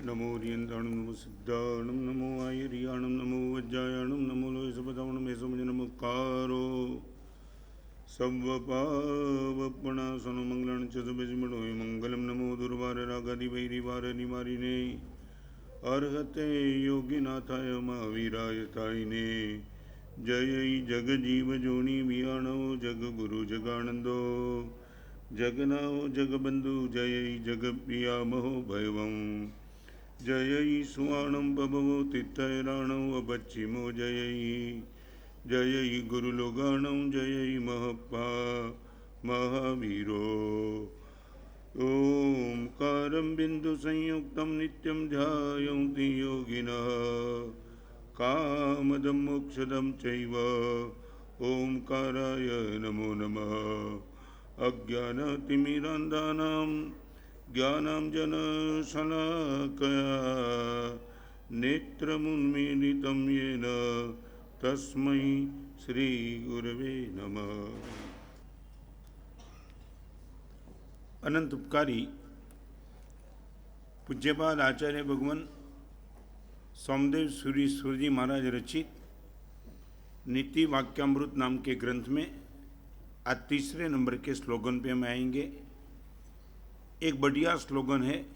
नमो रियंताणं नमो सिद्धाणं नमो आयर्याणं नमो वज्रायाणं नमो लोयसपदावणं मेसोमजनमुक्कारो सव्वपावपणासनो मंगलानि च सुभजिमणोय मंगलम नमो दुर्वार रागादिवैरिवार निवारिणे अर्हते योगिनाथाय महावीराय तारिणे जय जगजीव जोनि वियाणो जगगुरु जगानंदो जगनाओ जगबंधु जय जगप्रियामहो भैवं जय सुवाणं बभवो तित्तैराणौ अपच्चिमो जय गुरुलोगाणं जय महप्पा महावीरो ओंकारं बिन्दुसंयुक्तं नित्यं ध्यायन्ति योगिनः कामदं मोक्षदं चैव ओंकाराय नमो नमः अज्ञानतिमिरान्धानां ज्ञानाञ्जनशलाकया नेत्रमुन्मीलितं येन तस्मै श्रीगुरवे नमः। अनंत उपकारी पूज्यपाद आचार्य भगवान सोमदेव सूरी जी महाराज रचित नीति वाक्यामृत नाम के ग्रंथ में आज तीसरे नंबर के स्लोगन पे हम आएंगे। एक बढ़िया स्लोगन है,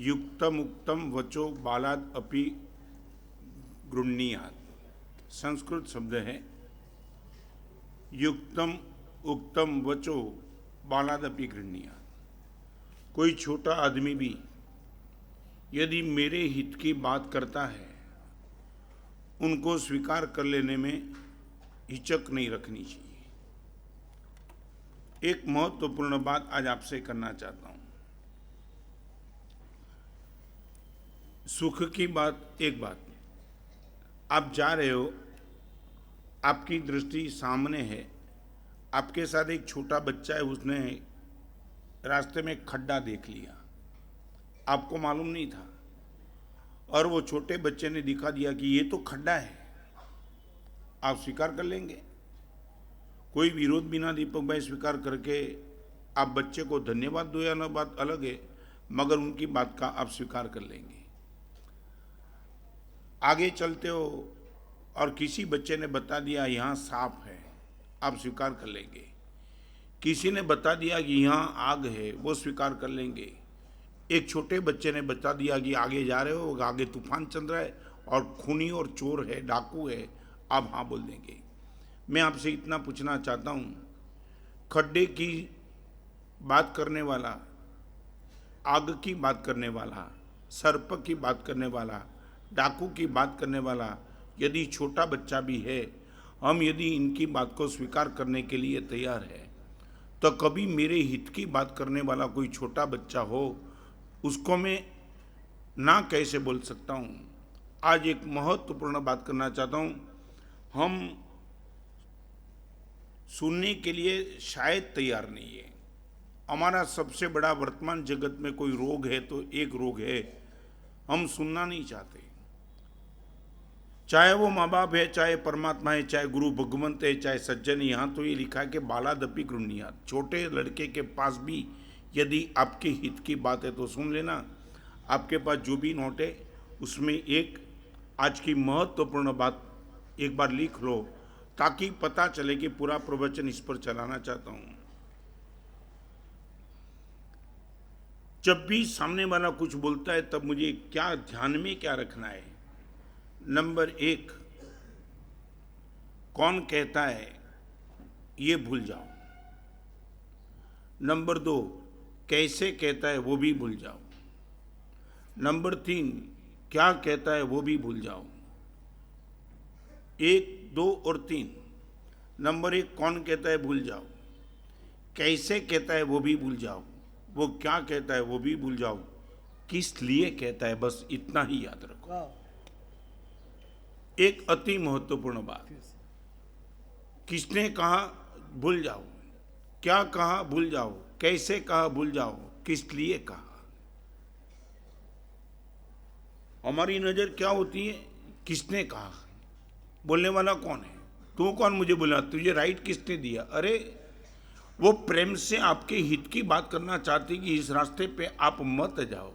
युक्तम उक्तम वचो बालाद अपि गृह्णीयात्। संस्कृत शब्द है युक्तम उक्तम वचो बालाद अपि गृह्णीयात्। कोई छोटा आदमी भी यदि मेरे हित की बात करता है, उनको स्वीकार कर लेने में हिचक नहीं रखनी चाहिए। एक महत्वपूर्ण बात आज आपसे करना चाहता हूं। सुख की बात एक बात, आप जा रहे हो, आपकी दृष्टि सामने है, आपके साथ एक छोटा बच्चा है, उसने रास्ते में खड्डा देख लिया, आपको मालूम नहीं था, और वो छोटे बच्चे ने दिखा दिया कि ये तो खड्डा है, आप स्वीकार कर लेंगे? कोई विरोध बिना दीपक भाई स्वीकार करके आप बच्चे को धन्यवाद दो या ना, बात अलग है, मगर उनकी बात का आप स्वीकार कर लेंगे। आगे चलते हो और किसी बच्चे ने बता दिया यहाँ सांप है, आप स्वीकार कर लेंगे। किसी ने बता दिया कि यहाँ आग है, वो स्वीकार कर लेंगे। एक छोटे बच्चे ने बता दिया कि आगे जा रहे हो, आगे तूफान चल रहा है और खूनी और चोर है, डाकू है, आप हाँ बोल देंगे। मैं आपसे इतना पूछना चाहता हूँ, खड्डे की बात करने वाला, आग की बात करने वाला, सर्प की बात करने वाला, डाकू की बात करने वाला यदि छोटा बच्चा भी है, हम यदि इनकी बात को स्वीकार करने के लिए तैयार है, तो कभी मेरे हित की बात करने वाला कोई छोटा बच्चा हो, उसको मैं ना कैसे बोल सकता हूँ? आज एक महत्वपूर्ण बात करना चाहता हूँ। हम सुनने के लिए शायद तैयार नहीं है। हमारा सबसे बड़ा वर्तमान जगत में कोई रोग है तो एक रोग है, हम सुनना नहीं चाहते। चाहे वो माँ बाप है, चाहे परमात्मा है, चाहे गुरु भगवंत है, चाहे सज्जन। यहाँ तो ये लिखा है कि बालादपि गृह्णीयात्। छोटे लड़के के पास भी यदि आपके हित की बात है तो सुन लेना। आपके पास जो भी नोट है उसमें एक आज की महत्वपूर्ण बात एक बार लिख लो, ताकि पता चले कि पूरा प्रवचन इस पर चलाना चाहता हूं। जब भी सामने वाला कुछ बोलता है तब मुझे क्या ध्यान में क्या रखना है? नंबर एक, कौन कहता है ये भूल जाओ। नंबर दो, कैसे कहता है वो भी भूल जाओ। नंबर तीन, क्या कहता है वो भी भूल जाओ। एक, दो और तीन। नंबर एक, कौन कहता है भूल जाओ, कैसे कहता है वो भी भूल जाओ, वो क्या कहता है वो भी भूल जाओ, किस लिए कहता है, बस इतना ही याद रखो। एक अति महत्वपूर्ण बात, किसने कहा भूल जाओ, क्या कहा भूल जाओ, कैसे कहा भूल जाओ, किस लिए कहा। हमारी नजर क्या होती है, किसने कहा, बोलने वाला कौन है, तू कौन मुझे बोला, तुझे राइट किसने दिया। अरे वो प्रेम से आपके हित की बात करना चाहती कि इस रास्ते पे आप मत जाओ।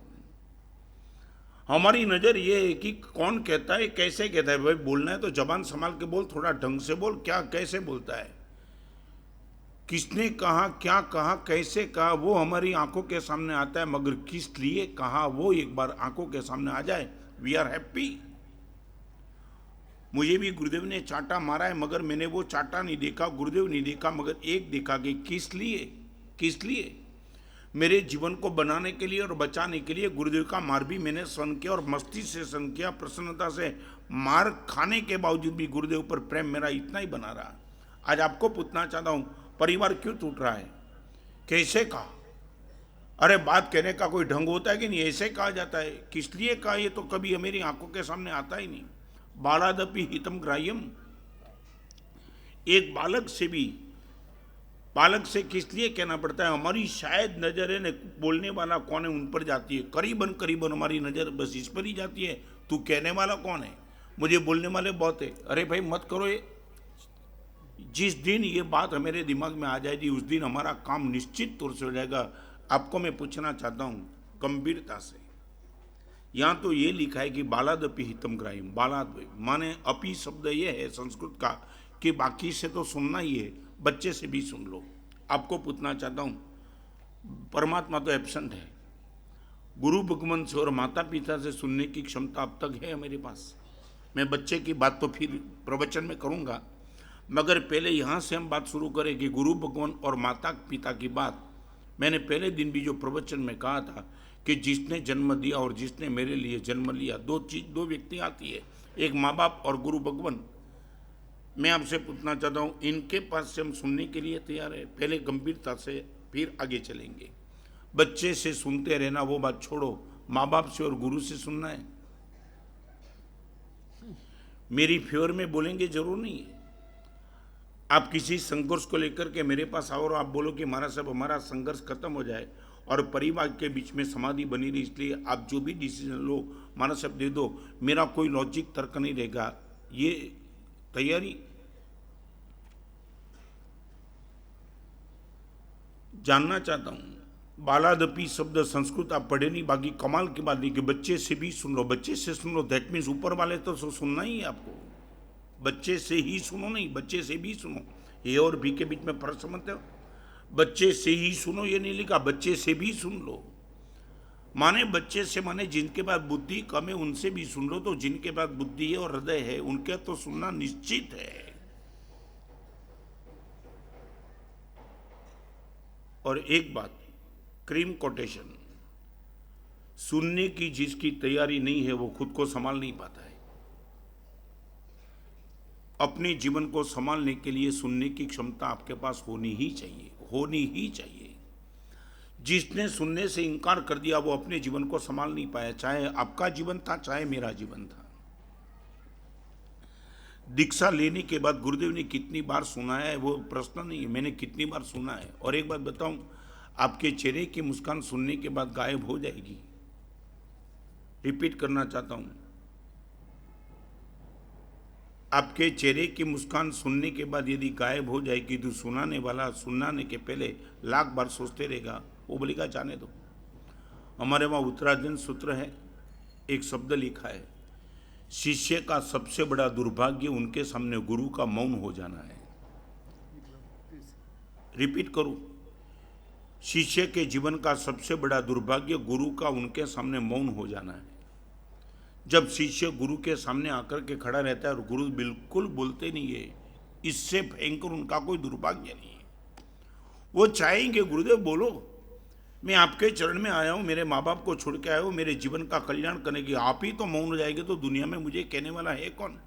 हमारी नज़र ये है कि कौन कहता है, कैसे कहता है। भाई बोलना है तो जबान संभाल के बोल, थोड़ा ढंग से बोल, क्या कैसे बोलता है, किसने कहा, क्या कहा, कैसे कहा, वो हमारी आंखों के सामने आता है, मगर किस लिए कहा वो एक बार आंखों के सामने आ जाए, वी आर हैप्पी। मुझे भी गुरुदेव ने चांटा मारा है, मगर मैंने वो चांटा नहीं देखा, गुरुदेव नहीं देखा, मगर एक देखा कि किस लिए, किस लिए, मेरे जीवन को बनाने के लिए और बचाने के लिए गुरुदेव का मार भी मैंने सहन किया, और मस्ती से सहन किया, प्रसन्नता से। मार खाने के बावजूद भी गुरुदेव पर प्रेम मेरा इतना ही बना रहा। आज आपको पूछना चाहता हूँ, परिवार क्यों टूट रहा है, कैसे कहा? अरे बात कहने का कोई ढंग होता है कि नहीं, ऐसे कहा जाता है, किस लिए कहा, ये तो कभी मेरी आंखों के सामने आता ही नहीं। बालादपि हितम ग्राह्यम, एक बालक से किस लिए कहना पड़ता है? हमारी शायद नजर है न, बोलने वाला कौन है उन पर जाती है, करीबन करीबन हमारी नजर बस इस पर ही जाती है, तू कहने वाला कौन है, मुझे बोलने वाले बहुत है। अरे भाई मत करो ये। जिस दिन ये बात मेरे दिमाग में आ जाएगी उस दिन हमारा काम निश्चित तौर से हो जाएगा। आपको मैं पूछना चाहता हूँ गंभीरता से, यहाँ तो ये लिखा है कि बालादपि हितम ग्राह्यम, बालाद माने अपी शब्द ये है संस्कृत का कि बाकी से तो सुनना ही है, बच्चे से भी सुन लो। आपको पूछना चाहता हूँ, परमात्मा तो एब्सेंट है, गुरु भगवान से और माता पिता से सुनने की क्षमता अब तक है मेरे पास। मैं बच्चे की बात तो फिर प्रवचन में करूँगा, मगर पहले यहाँ से हम बात शुरू करें कि गुरु भगवान और माता पिता की बात। मैंने पहले दिन भी जो प्रवचन में कहा था कि जिसने जन्म दिया और जिसने मेरे लिए जन्म लिया, दो व्यक्ति आती है, एक माँ बाप और गुरु भगवान। मैं आपसे पूछना चाहता हूँ, इनके पास से हम सुनने के लिए तैयार है? पहले गंभीरता से फिर आगे चलेंगे। बच्चे से सुनते रहना वो बात छोड़ो, माँ बाप से और गुरु से सुनना है। मेरी फेवर में बोलेंगे जरूर नहीं है। आप किसी संघर्ष को लेकर के मेरे पास आओ और आप बोलो कि महाराज साहब हमारा संघर्ष खत्म हो जाए और परिवार के बीच में समाधि बनी रही, इसलिए आप जो भी डिसीजन लो महाराज साहब दे दो, मेरा कोई लॉजिक तर्क नहीं रहेगा, ये तैयारी? जानना चाहता हूं, बालादपि शब्द संस्कृत आप पढ़े नहीं, बाकी कमाल की बात नहीं कि बच्चे से भी सुन लो, बच्चे से सुन लो, दैट मीन्स ऊपर वाले तो सुनना ही है आपको, बच्चे से ही सुनो नहीं, बच्चे से भी सुनो। ए और बी के बीच में फर्क समझते हो? बच्चे से ही सुनो ये नहीं लिखा, बच्चे से भी सुन लो। माने बच्चे से माने जिनके पास बुद्धि कम है उनसे भी सुन लो, तो जिनके पास बुद्धि है और हृदय है उनके तो सुनना निश्चित है। और एक बात, क्रीम कोटेशन, सुनने की जिसकी तैयारी नहीं है वो खुद को संभाल नहीं पाता है। अपने जीवन को संभालने के लिए सुनने की क्षमता आपके पास होनी ही चाहिए, होनी ही चाहिए। जिसने सुनने से इनकार कर दिया वो अपने जीवन को संभाल नहीं पाया, चाहे आपका जीवन था चाहे मेरा जीवन था। दीक्षा लेने के बाद गुरुदेव ने कितनी बार सुनाया है वो प्रश्न नहीं है, मैंने कितनी बार सुना है। और एक बात बताऊं, आपके चेहरे की मुस्कान सुनने के बाद गायब हो जाएगी। रिपीट करना चाहता हूं, आपके चेहरे की मुस्कान सुनने के बाद यदि गायब हो जाएगी तो सुनाने वाला सुनाने के पहले लाख बार सोचते रहेगा, वो बोलेगा जाने दो। हमारे वहाँ उत्तराधीन सूत्र है, एक शब्द लिखा है, शिष्य का सबसे बड़ा दुर्भाग्य उनके सामने गुरु का मौन हो जाना है। रिपीट करूं, शिष्य के जीवन का सबसे बड़ा दुर्भाग्य गुरु का उनके सामने मौन हो जाना है। जब शिष्य गुरु के सामने आकर के खड़ा रहता है और गुरु बिल्कुल बोलते नहीं है, इससे भयंकर उनका कोई दुर्भाग्य नहीं है। वो चाहेंगे गुरुदेव बोलो, मैं आपके चरण में आया हूँ, मेरे माँ बाप को छोड़ के आया हूँ, मेरे जीवन का कल्याण करने की, आप ही तो मौन हो जाएंगे तो दुनिया में मुझे कहने वाला है कौन?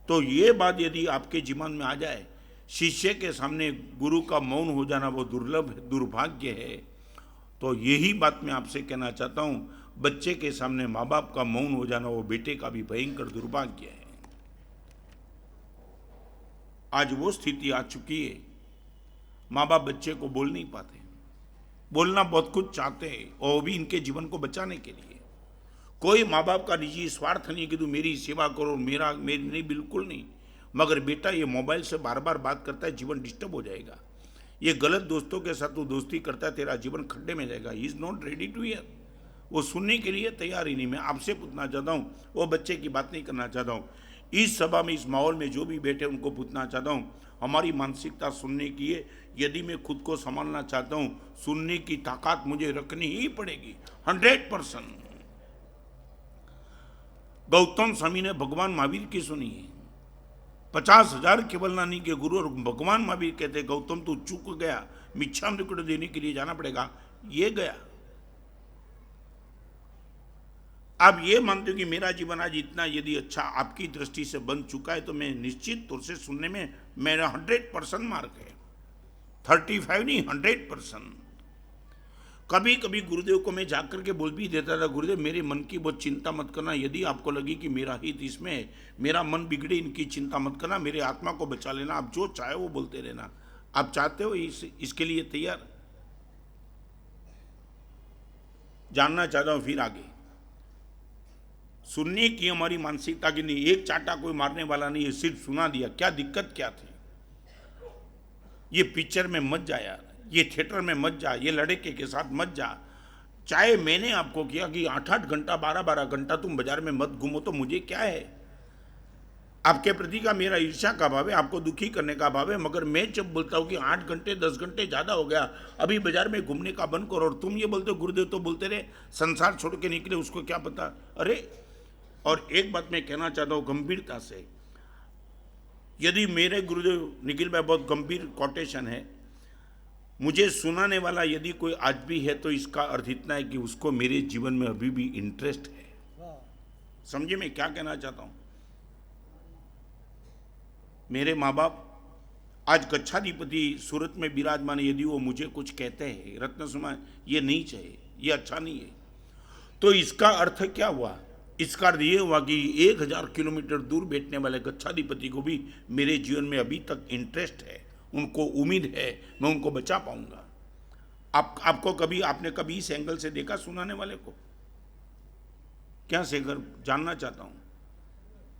तो ये बात यदि आपके जीवन में आ जाए, शिष्य के सामने गुरु का मौन हो जाना वो दुर्लभ दुर्भाग्य है। तो यही बात मैं आपसे कहना चाहता हूँ, बच्चे के सामने माँ बाप का मौन हो जाना वो बेटे का भी भयंकर दुर्भाग्य है। आज वो स्थिति आ चुकी है, माँ बाप बच्चे को बोल नहीं पाते, बोलना बहुत कुछ चाहते हैं और भी इनके जीवन को बचाने के लिए। कोई माँ बाप का निजी स्वार्थ नहीं कि तू मेरी सेवा करो, मेरी नहीं, बिल्कुल नहीं। मगर बेटा ये मोबाइल से बार बार बात करता है, जीवन डिस्टर्ब हो जाएगा। ये गलत दोस्तों के साथ तू दोस्ती करता है, तेरा जीवन खड्डे में जाएगा। He is not ready to hear, वो सुनने के लिए तैयार ही नहीं। मैं आपसे पूछना चाहता हूँ, वो बच्चे की बात नहीं करना चाहता हूँ, इस सभा में, इस माहौल में जो भी बैठे उनको पूछना चाहता हूँ, हमारी मानसिकता सुनने की है। यदि मैं खुद को संभालना चाहता हूँ, सुनने की ताकत मुझे रखनी ही पड़ेगी 100%। गौतम स्वामी ने भगवान महावीर की सुनी है। 50,000 केवल नानी के गुरु और भगवान महावीर कहते, गौतम तू चूक गया, मिच्छामृत देने के लिए जाना पड़ेगा। ये गया। आप ये मानते हो कि मेरा जीवन आज इतना यदि अच्छा आपकी दृष्टि से बन चुका है, तो मैं निश्चित तौर से सुनने में मेरा 100% मार्क है, 35 नहीं 100%। कभी कभी गुरुदेव को मैं जाकर के बोल भी देता था, गुरुदेव मेरे मन की बहुत चिंता मत करना, यदि आपको लगी कि मेरा हित इसमें है, मेरा मन बिगड़े, इनकी चिंता मत करना, मेरे आत्मा को बचा लेना, आप जो चाहे वो बोलते रहना। आप चाहते हो इसके लिए तैयार? जानना चाहता हूं फिर आगे। सुनने की हमारी मानसिकता की नहीं, एक चाटा कोई मारने वाला नहीं है, सिर्फ सुना दिया। क्या दिक्कत क्या थी? ये पिक्चर में मत जा यार, ये थिएटर में मत जा, ये लड़के के साथ मत जा। चाहे मैंने आपको किया कि 8-8 घंटा 12-12 घंटा तुम बाजार में मत घूमो, तो मुझे क्या है? आपके प्रति का मेरा ईर्ष्या का भाव है, आपको दुखी करने का भाव है। मगर मैं जब बोलता हूँ कि 8 घंटे 10 घंटे ज़्यादा हो गया, अभी बाजार में घूमने का बंद करो, और तुम ये बोलते हो गुरुदेव तो बोलते रहे संसार छोड़ के निकले, उसको क्या पता। अरे, और एक बात मैं कहना चाहता हूँ गंभीरता से, यदि मेरे गुरुदेव निखिल भाई, बहुत गंभीर कोटेशन है, मुझे सुनाने वाला यदि कोई आज भी है, तो इसका अर्थ इतना है कि उसको मेरे जीवन में अभी भी इंटरेस्ट है। समझे मैं क्या कहना चाहता हूं? मेरे माँ बाप आज गच्छाधिपति सूरत में विराजमान, यदि वो मुझे कुछ कहते हैं, रत्न सुमा ये नहीं चाहिए, ये अच्छा नहीं है, तो इसका अर्थ क्या हुआ? इसका अर्थ ये हुआ कि 1000 किलोमीटर दूर बैठने वाले गच्छाधिपति को भी मेरे जीवन में अभी तक इंटरेस्ट है, उनको उम्मीद है मैं उनको बचा पाऊंगा। आपको कभी, आपने कभी इस एंगल से देखा सुनाने वाले को? क्या शेखर, जानना चाहता हूं।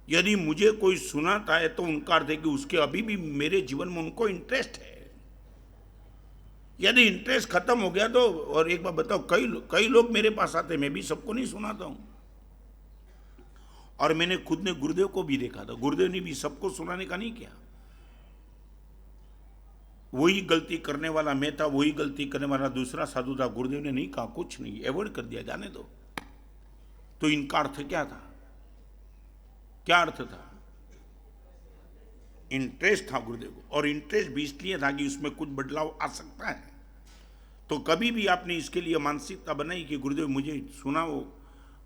यदि मुझे कोई सुनाता है तो उनका अर्थ है कि उसके अभी भी मेरे जीवन में उनको इंटरेस्ट है। यदि इंटरेस्ट खत्म हो गया तो, और एक बार बताओ, कई लोग मेरे पास आते, मैं भी सबको नहीं सुनाता हूं। और मैंने खुद ने गुरुदेव को भी देखा था, गुरुदेव ने भी सबको सुनाने का नहीं किया। वही गलती करने वाला मैं था, वही गलती करने वाला दूसरा साधु था। गुरुदेव ने नहीं कहा, कुछ नहीं, अवॉइड कर दिया, जाने दो। तो इनका अर्थ क्या था? क्या अर्थ था? इंटरेस्ट था गुरुदेव को, और इंटरेस्ट भी इसलिए था कि उसमें कुछ बदलाव आ सकता है। तो कभी भी आपने इसके लिए मानसिकता बनाई कि गुरुदेव मुझे सुनाओ,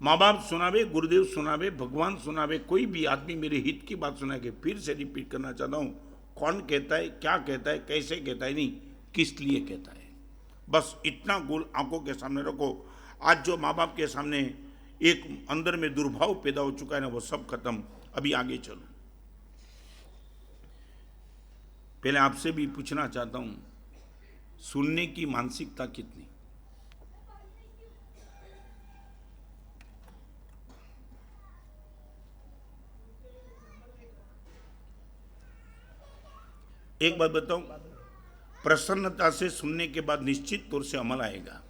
माँ बाप सुनावे, गुरुदेव सुनावे, भगवान सुनावे, कोई भी आदमी मेरे हित की बात सुनाए। फिर से रिपीट करना चाहता हूँ, कौन कहता है, क्या कहता है, कैसे कहता है नहीं, किस लिए कहता है, बस इतना गोल आंखों के सामने रखो। आज जो माँ बाप के सामने एक अंदर में दुर्भाव पैदा हो चुका है ना, वो सब खत्म। अभी आगे चलो। पहले आपसे भी पूछना चाहता हूं, सुनने की मानसिकता कितनी? एक बात बताऊं, प्रसन्नता से सुनने के बाद निश्चित तौर से अमल आएगा,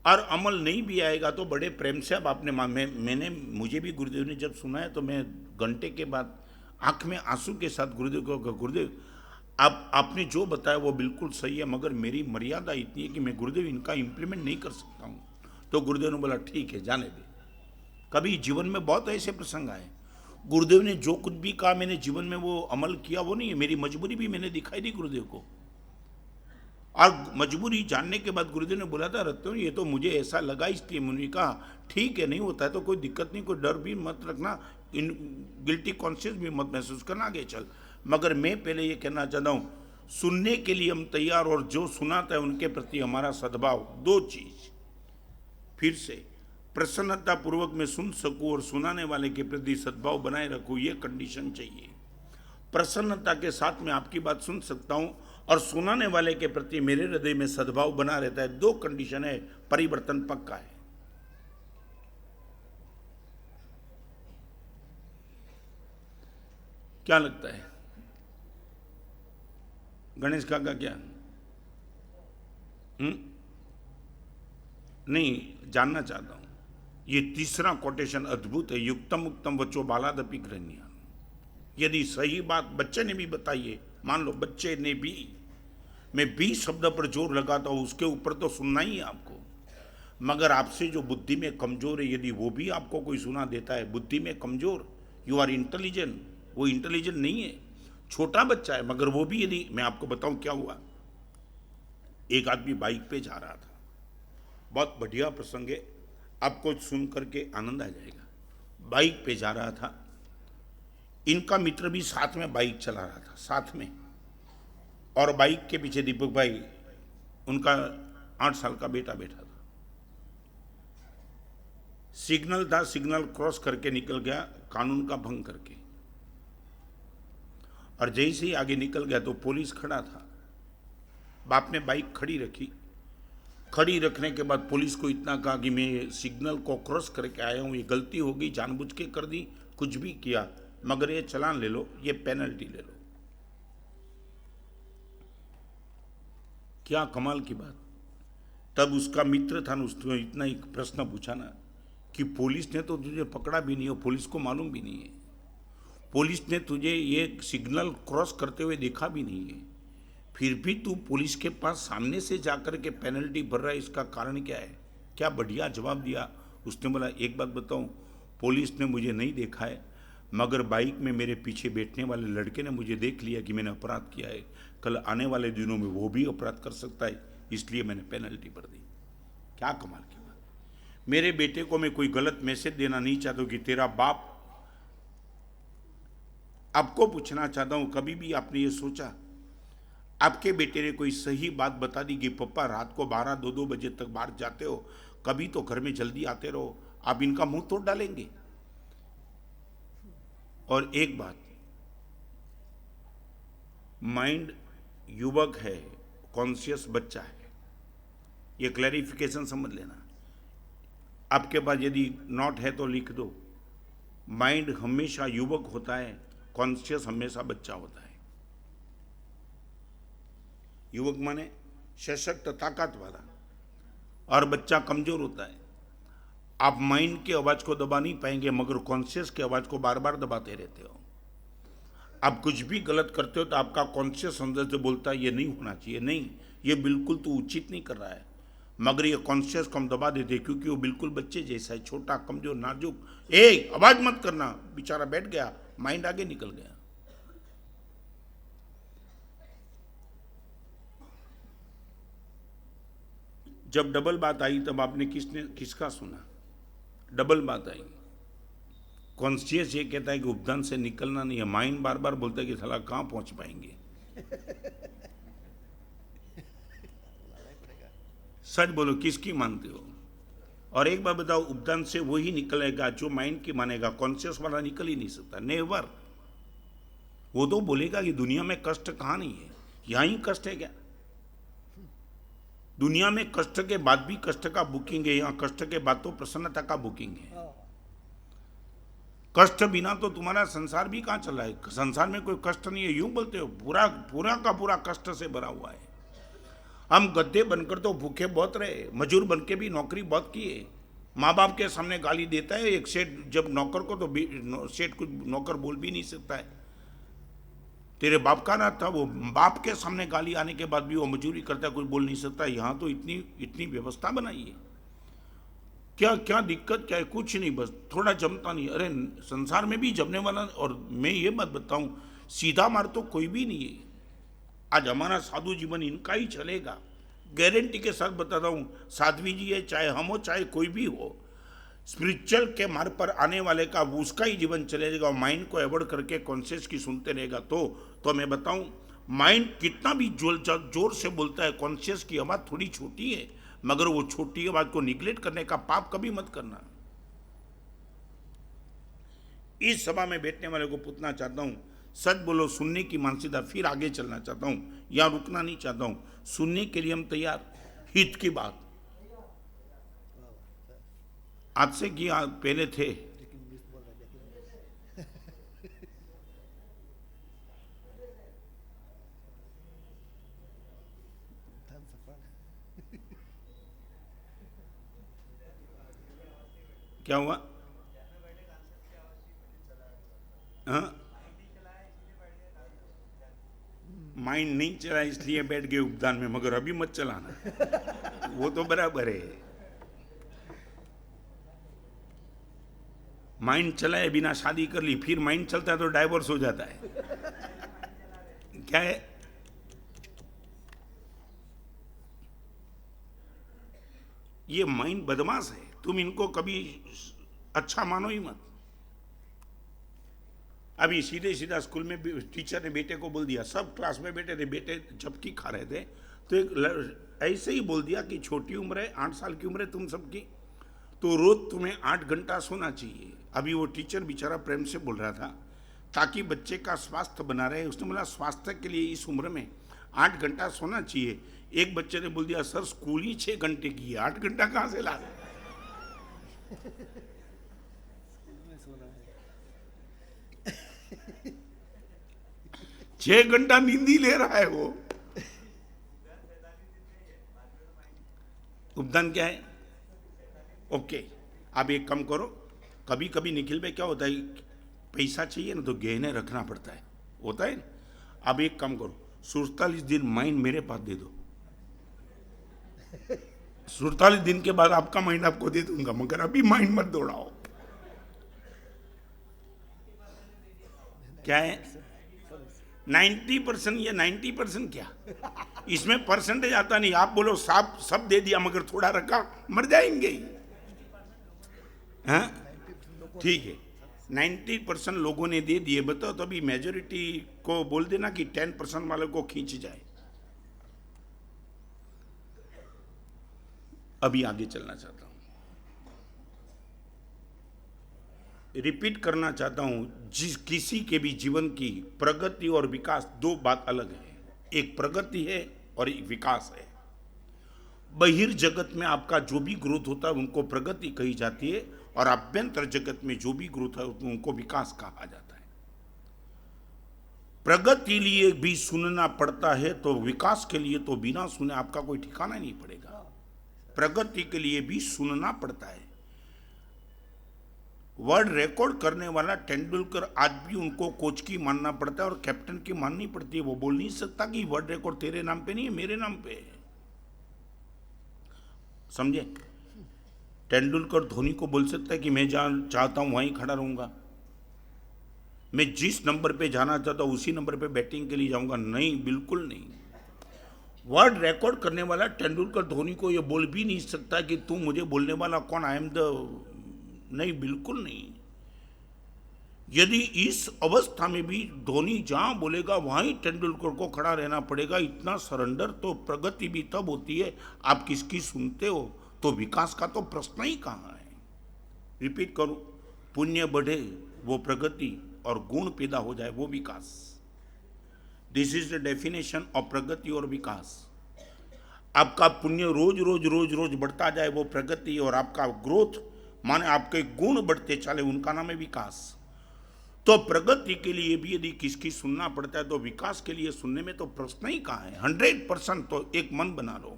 और अमल नहीं भी आएगा तो बड़े प्रेम से। अब आपने मैंने मुझे भी गुरुदेव ने जब सुना है तो मैं घंटे के बाद आंख में आंसू के साथ गुरुदेव को, गुरुदेव आपने जो बताया वो बिल्कुल सही है, मगर मेरी मर्यादा इतनी है कि मैं गुरुदेव इनका इम्प्लीमेंट नहीं कर सकता हूँ। तो गुरुदेव ने बोला ठीक है, जाने दे। कभी जीवन में बहुत ऐसे प्रसंग आए, गुरुदेव ने जो कुछ भी कहा मैंने जीवन में वो अमल किया, वो नहीं है, मेरी मजबूरी भी मैंने दिखाई दी गुरुदेव को। और मजबूरी जानने के बाद गुरुदेव ने बोला था, रत्न ये तो मुझे ऐसा लगा, इसलिए मैंने कहा ठीक है, नहीं होता है तो कोई दिक्कत नहीं, कोई डर भी मत रखना, गिल्टी कॉन्शियस भी मत महसूस करना, आगे चल। मगर मैं पहले ये कहना चाहता हूँ, सुनने के लिए हम तैयार, और जो सुनाता है उनके प्रति हमारा सद्भाव। दो चीज फिर से, प्रसन्नता पूर्वक मैं सुन सकूं और सुनाने वाले के प्रति सद्भाव बनाए रखूं, ये कंडीशन चाहिए। प्रसन्नता के साथ मैं आपकी बात सुन सकता हूं और सुनाने वाले के प्रति मेरे हृदय में सद्भाव बना रहता है। दो कंडीशन है, परिवर्तन पक्का है। क्या लगता है गणेश काका, क्या? नहीं, जानना चाहता हूं। ये तीसरा कोटेशन अद्भुत है, युक्तम उक्तम वचो बालादपि गृह्णाति। यदि सही बात बच्चे ने भी बताई है, मान लो बच्चे ने भी, मैं भी शब्द पर जोर लगाता हूं, उसके ऊपर तो सुनना ही है आपको। मगर आपसे जो बुद्धि में कमजोर है, यदि वो भी आपको कोई सुना देता है, बुद्धि में कमजोर, यू आर इंटेलिजेंट, वो इंटेलिजेंट नहीं है, छोटा बच्चा है, मगर वो भी, यदि मैं आपको बताऊं क्या हुआ। एक आदमी बाइक पे जा रहा था, बहुत बढ़िया प्रसंग है, आपको सुन करके आनंद आ जाएगा। बाइक पे जा रहा था, इनका मित्र भी साथ में बाइक चला रहा था, साथ में, और बाइक के पीछे दीपक भाई, उनका 8 साल का बेटा बैठा था। सिग्नल था, सिग्नल क्रॉस करके निकल गया, कानून का भंग करके, और जैसे ही आगे निकल गया तो पुलिस खड़ा था। बाप ने बाइक खड़ी रखी, खड़ी रखने के बाद पुलिस को इतना कहा कि मैं सिग्नल को क्रॉस करके आया हूं, ये गलती हो गई, जानबूझ के कर दी, कुछ भी किया, मगर ये चालान ले लो, ये पेनल्टी ले लो। क्या कमाल की बात। तब उसका मित्र था ना, उसने इतना एक प्रश्न पूछा ना कि पुलिस ने तो तुझे पकड़ा भी नहीं, और पुलिस को मालूम भी नहीं है, पुलिस ने तुझे ये सिग्नल क्रॉस करते हुए देखा भी नहीं है, फिर भी तू पुलिस के पास सामने से जाकर के पेनल्टी भर रहा है, इसका कारण क्या है। क्या बढ़िया जवाब दिया उसने। बोला, एक बात बताऊं, पुलिस ने मुझे नहीं देखा है, मगर बाइक में मेरे पीछे बैठने वाले लड़के ने मुझे देख लिया कि मैंने अपराध किया है, कल आने वाले दिनों में वो भी अपराध कर सकता है, इसलिए मैंने पेनल्टी भर दी। क्या कमाल की बात। मेरे बेटे को मैं कोई गलत मैसेज देना नहीं चाहता कि तेरा बाप, आपको पूछना चाहता हूं, कभी भी आपने ये सोचा आपके बेटे ने कोई सही बात बता दी कि पप्पा रात को 12-2 बजे तक बाहर जाते हो, कभी तो घर में जल्दी आते रहो, आप इनका मुंह तोड़ डालेंगे। और एक बात, माइंड युवक है, कॉन्शियस बच्चा है, ये क्लैरिफिकेशन समझ लेना। आपके पास यदि नोट है तो लिख दो, माइंड हमेशा युवक होता है, कॉन्शियस हमेशा बच्चा होता है। युवक माने सशक्त, ताकत वाला, और बच्चा कमजोर होता है। आप माइंड की आवाज को दबा नहीं पाएंगे, मगर कॉन्शियस की आवाज को बार बार दबाते रहते हो। आप कुछ भी गलत करते हो तो आपका कॉन्शियस अंदर से बोलता है ये नहीं होना चाहिए, नहीं, ये बिल्कुल तो उचित नहीं कर रहा है, मगर ये कॉन्शियस को हम दबा देते हैं, क्योंकि वो बिल्कुल बच्चे जैसा है, छोटा, कमजोर, नाजुक। आवाज मत करना, बेचारा बैठ गया, माइंड आगे निकल गया। जब डबल बात आई तब आपने किसका सुना। डबल बात आई, कॉन्शियस ये कहता है कि उपदान से निकलना नहीं है, माइंड बार बार बोलता है कि साला कहां पहुंच पाएंगे। सच बोलो, किसकी मानते हो। और एक बार बताओ, उपदान से वही निकलेगा जो माइंड की मानेगा, कॉन्शियस वाला निकल ही नहीं सकता, नेवर। वो तो बोलेगा कि दुनिया में कष्ट कहां नहीं है, यहां ही कष्ट है क्या। दुनिया में कष्ट के बाद भी कष्ट का बुकिंग है, यहां कष्ट के बाद तो प्रसन्नता का बुकिंग है। कष्ट बिना तो तुम्हारा संसार भी कहां चल रहा है, संसार में कोई कष्ट नहीं है, यूं बोलते हो, पूरा पूरा का पूरा कष्ट से भरा हुआ है। हम गद्दे बनकर तो भूखे बहुत रहे, मजूर बन के भी नौकरी बहुत किए, माँ बाप के सामने गाली देता है एक सेठ जब नौकर को, तो सेठ कुछ नौकर बोल भी नहीं सकता है, तेरे बाप का ना था, वो बाप के सामने गाली आने के बाद भी वो मजूरी करता है, कुछ बोल नहीं सकता। यहाँ तो इतनी इतनी व्यवस्था बनाई है, क्या क्या दिक्कत क्या है, कुछ नहीं, बस थोड़ा जमता नहीं। अरे संसार में भी जमने वाला, और मैं ये बात बताऊं, सीधा मार तो कोई भी नहीं है। आज हमारा साधु जीवन इनका ही चलेगा, गारंटी के साथ बताता हूं। साध्वी जी है, चाहे हम हो, चाहे कोई भी हो, स्पिरिचुअल के मार्ग पर आने वाले का उसका ही जीवन चलेगा। माइंड को अवॉइड करके कॉन्शियस की सुनते रहेगा तो मैं बताऊं, माइंड कितना भी जोर से बोलता है, कॉन्शियस की आवाज थोड़ी छोटी है, मगर वो छोटी आवाज को निगलेक्ट करने का पाप कभी मत करना। इस सभा में बैठने वाले को पूछना चाहता हूं, सच बोलो, सुनने की मानसिकता, फिर आगे चलना चाहता हूं, यहां रुकना नहीं चाहता हूं, सुनने के लिए हम तैयार। हित की बात आज से कि पहले थे, क्या हुआ? हाँ, माइंड नहीं चला इसलिए बैठ गए उपदान में, मगर अभी मत चलाना। वो तो बराबर है, माइंड चलाए बिना शादी कर ली, फिर माइंड चलता है तो डाइवोर्स हो जाता है। क्या है? ये माइंड बदमाश है, तुम इनको कभी अच्छा मानो ही मत। अभी सीधे सीधा स्कूल में टीचर ने बेटे को बोल दिया, सब क्लास में बैठे थे, बेटे झपकी खा रहे थे, तो एक ऐसे ही बोल दिया कि छोटी उम्र है, 8 साल की उम्र है तुम सबकी, तो रोज तुम्हें 8 घंटा सोना चाहिए। अभी वो टीचर बेचारा प्रेम से बोल रहा था ताकि बच्चे का स्वास्थ्य बना रहे। उसने बोला स्वास्थ्य के लिए इस उम्र में 8 घंटा सोना चाहिए। एक बच्चे ने बोल दिया सर स्कूल ही 6 घंटे की है, 8 घंटा कहाँ से ला रहे? 6 घंटा नींद ही ले रहा है वो। उपदान क्या है? ओके, आप एक काम करो, कभी कभी निखिल भाई क्या होता है, पैसा चाहिए ना तो गहने रखना पड़ता है, होता है ना। अब एक काम करो, 47 दिन माइंड मेरे पास दे दो, 47 दिन के बाद आपका माइंड आपको दे दूंगा, मगर अभी माइंड मत दौड़ाओ। क्या है? 90% या 90% क्या, इसमें परसेंटेज आता नहीं। आप बोलो साहब सब दे दिया मगर थोड़ा रखा, मर जाएंगे। हाँ ठीक है, 90% लोगों ने दे दिए, बताओ तो अभी मेजोरिटी को बोल देना कि 10% वाले को खींच जाए। अभी आगे चलना चाहता हूं, रिपीट करना चाहता हूं, जिस किसी के भी जीवन की प्रगति और विकास दो बात अलग है। एक प्रगति है और एक विकास है। बहिर्जगत में आपका जो भी ग्रोथ होता है उनको प्रगति कही जाती है, और आभ्यंतर जगत में जो भी ग्रोथ है उनको विकास कहा जाता है। प्रगति लिए भी सुनना पड़ता है, तो विकास के लिए तो बिना सुने आपका कोई ठिकाना नहीं पड़ेगा। प्रगति के लिए भी सुनना पड़ता है। वर्ल्ड रिकॉर्ड करने वाला तेंदुलकर आज भी उनको कोच की मानना पड़ता है और कैप्टन की माननी पड़ती है। वो बोल नहीं सकता कि वर्ल्ड रिकॉर्ड तेरे नाम पे नहीं है, मेरे नाम पे है। समझे? तेंदुलकर धोनी को बोल सकता है कि मैं जहां चाहता हूं वहीं खड़ा रहूंगा, मैं जिस नंबर पे जाना चाहता हूं उसी नंबर पे बैटिंग के लिए जाऊंगा? नहीं, बिल्कुल नहीं। वर्ल्ड रिकॉर्ड करने वाला तेंदुलकर धोनी को ये बोल भी नहीं सकता कि तू मुझे बोलने वाला कौन, आई एम द, नहीं, बिल्कुल नहीं। यदि इस अवस्था में भी धोनी जहां बोलेगा वहीं तेंदुलकर को खड़ा रहना पड़ेगा, इतना सरेंडर, तो प्रगति भी तब होती है आप किसकी सुनते हो, तो विकास का तो प्रश्न ही कहां है। रिपीट करूं, पुण्य बढ़े वो प्रगति और गुण पैदा हो जाए वो विकास। This is the definition of pragati और विकास। आपका पुण्य रोज रोज रोज रोज बढ़ता जाए वो प्रगति, और आपका ग्रोथ माने आपके गुण बढ़ते चले उनका नाम है विकास। तो प्रगति के लिए भी यदि किसकी सुनना पड़ता है तो विकास के लिए सुनने में तो प्रश्न ही कहां है। 100%। तो एक मन बना लो,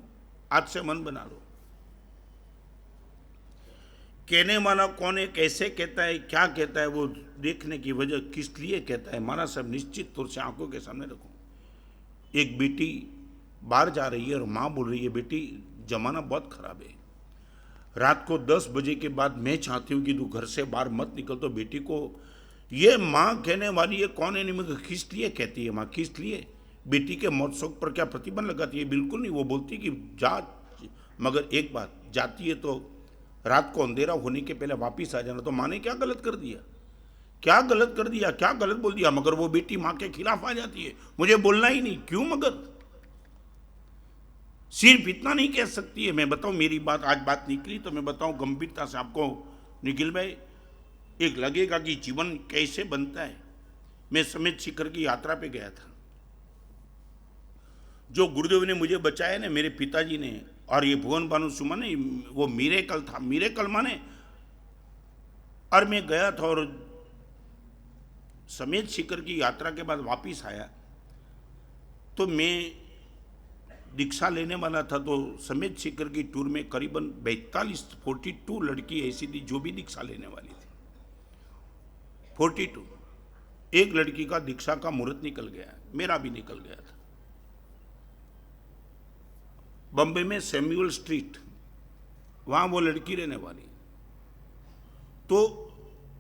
आज से मन बना लो। कहने वाला कौन है, कैसे कहता है, क्या कहता है, वो देखने की वजह किस लिए कहता है, माना सब निश्चित तौर से आंखों के सामने रखो। एक बेटी बाहर जा रही है और माँ बोल रही है बेटी जमाना बहुत खराब है, रात को 10 बजे के बाद मैं चाहती हूँ कि तू घर से बाहर मत निकल। तो बेटी को ये माँ कहने वाली है कौन है, नहीं, मगर किस लिए कहती है माँ, किस लिए? बेटी के मौत शोक पर क्या प्रतिबंध लगाती है? बिल्कुल नहीं। वो बोलती कि जा, मगर एक बात, जाती है तो रात को अंधेरा होने के पहले वापिस आ जाना। तो माँ ने क्या गलत कर दिया, क्या गलत कर दिया, क्या गलत बोल दिया? मगर वो बेटी माँ के खिलाफ आ जाती है, मुझे बोलना ही नहीं। क्यों? मगर सिर्फ इतना नहीं कह सकती है। मैं बताऊं, मेरी बात आज बात निकली तो मैं बताऊं गंभीरता से आपको निखिल भाई, एक लगेगा कि जीवन कैसे बनता है। मैं समेत शिखर की यात्रा पे गया था, जो गुरुदेव ने मुझे बचाया ना, मेरे पिताजी ने, और ये भुवन भानु सुमन ने, वो मिरेकल था। मिरेकल माने, और मैं गया था और समेत शिखर की यात्रा के बाद वापिस आया तो मैं दीक्षा लेने वाला था तो समेत शिखर की टूर में करीबन 42 लड़की ऐसी थी जो भी दीक्षा लेने वाली थी। 42। एक लड़की का दीक्षा का मुहूर्त निकल गया, मेरा भी निकल गया था। बम्बई में सैमुअल स्ट्रीट, वहां वो लड़की रहने वाली। तो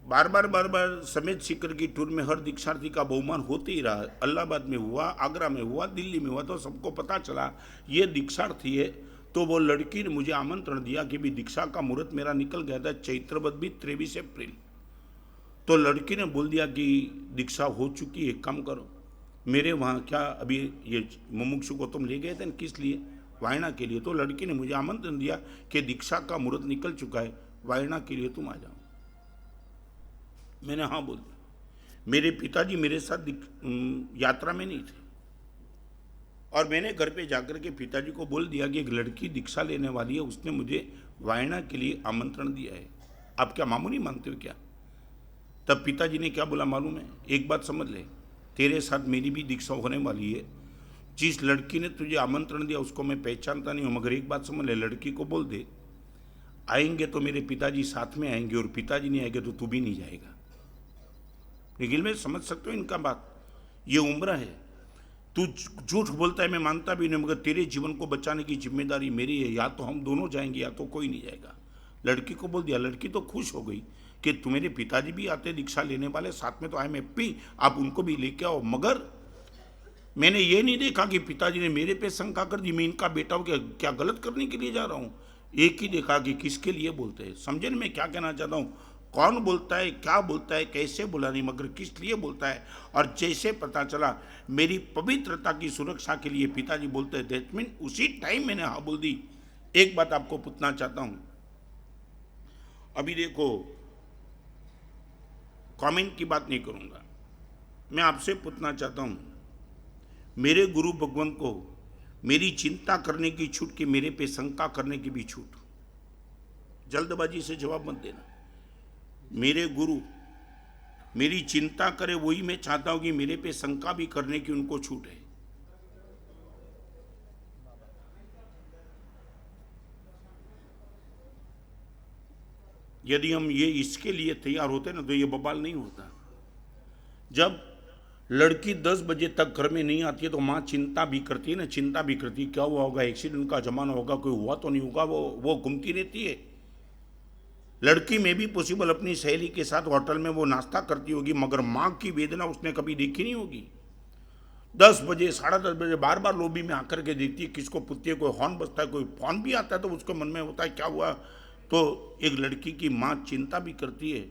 बार बार समेत शिखर की टूर में हर दीक्षार्थी का बहुमान होते ही रहा। इलाहाबाद में हुआ, आगरा में हुआ, दिल्ली में हुआ, तो सबको पता चला ये दीक्षार्थी है। तो वो लड़की ने मुझे आमंत्रण दिया कि भी दीक्षा का मुहूर्त मेरा निकल गया था, चैत्रवद भी 23 अप्रैल। तो लड़की ने बोल दिया कि दीक्षा हो चुकी है, एक काम करो मेरे वहाँ, क्या अभी ये मुमुक्षु को तुम ले गए थे किस लिए? वायना के लिए। तो लड़की ने मुझे आमंत्रण दिया कि दीक्षा का मुहूर्त निकल चुका है, वायना के लिए तुम आ जाओ। मैंने हाँ बोल दिया। मेरे पिताजी मेरे साथ यात्रा में नहीं थे, और मैंने घर पे जाकर के पिताजी को बोल दिया कि एक लड़की दीक्षा लेने वाली है, उसने मुझे वायना के लिए आमंत्रण दिया है, आप क्या मामू नहीं मानते हो क्या? तब पिताजी ने क्या बोला मालूम है? एक बात समझ ले, तेरे साथ मेरी भी दीक्षा होने वाली है। जिस लड़की ने तुझे आमंत्रण दिया उसको मैं पहचानता नहीं हूँ, मगर एक बात समझ ले, लड़की को बोल दे आएंगे तो मेरे पिताजी साथ में आएंगे, और पिताजी नहीं आएंगे तो तू भी नहीं जाएगा। निखिल में समझ सकते हो इनका बात? ये उम्र है, तू झूठ बोलता है मैं मानता भी नहीं, मगर तेरे जीवन को बचाने की जिम्मेदारी मेरी है। या तो हम दोनों जाएंगे या तो कोई नहीं जाएगा। लड़की को बोल दिया। लड़की तो खुश हो गई कि तुम्हारे पिताजी भी आते दीक्षा लेने वाले, साथ में तो आए मैं भी, आप उनको भी लेके आओ। मगर मैंने ये नहीं देखा कि पिताजी ने मेरे पे शंका कर दी, मैं इनका बेटा हूँ क्या गलत करने के लिए जा रहा हूँ। एक ही देखा कि किसके लिए बोलते हैं। समझे ना मैं क्या कहना चाहता हूँ? कौन बोलता है, क्या बोलता है, कैसे बोला नहीं, मगर किस लिए बोलता है। और जैसे पता चला मेरी पवित्रता की सुरक्षा के लिए पिताजी बोलते हैं, दैट मीन उसी टाइम मैंने हाँ बोल दी। एक बात आपको पूछना चाहता हूँ, अभी देखो कमेंट की बात नहीं करूँगा, मैं आपसे पूछना चाहता हूँ, मेरे गुरु भगवान को मेरी चिंता करने की छूट कि मेरे पे शंका करने की भी छूट? जल्दबाजी से जवाब मत देना। मेरे गुरु मेरी चिंता करे, वही मैं चाहता हूं कि मेरे पे शंका भी करने की उनको छूट है। यदि हम ये इसके लिए तैयार होते ना तो ये बवाल नहीं होता। जब लड़की 10 बजे तक घर में नहीं आती है तो माँ चिंता भी करती है ना, चिंता भी करती है क्या हुआ होगा, एक्सीडेंट का जमाना होगा, कोई हुआ तो नहीं होगा, वो घूमती रहती है। लड़की में भी पॉसिबल अपनी सहेली के साथ होटल में वो नाश्ता करती होगी, मगर माँ की वेदना उसने कभी देखी नहीं होगी। 10 बजे 10:30 बजे बार बार लॉबी में आकर के देखती है, किसको पूछती है, कोई हॉर्न बजता है, कोई फोन भी आता है तो उसके मन में होता है क्या हुआ। तो एक लड़की की माँ चिंता भी करती है,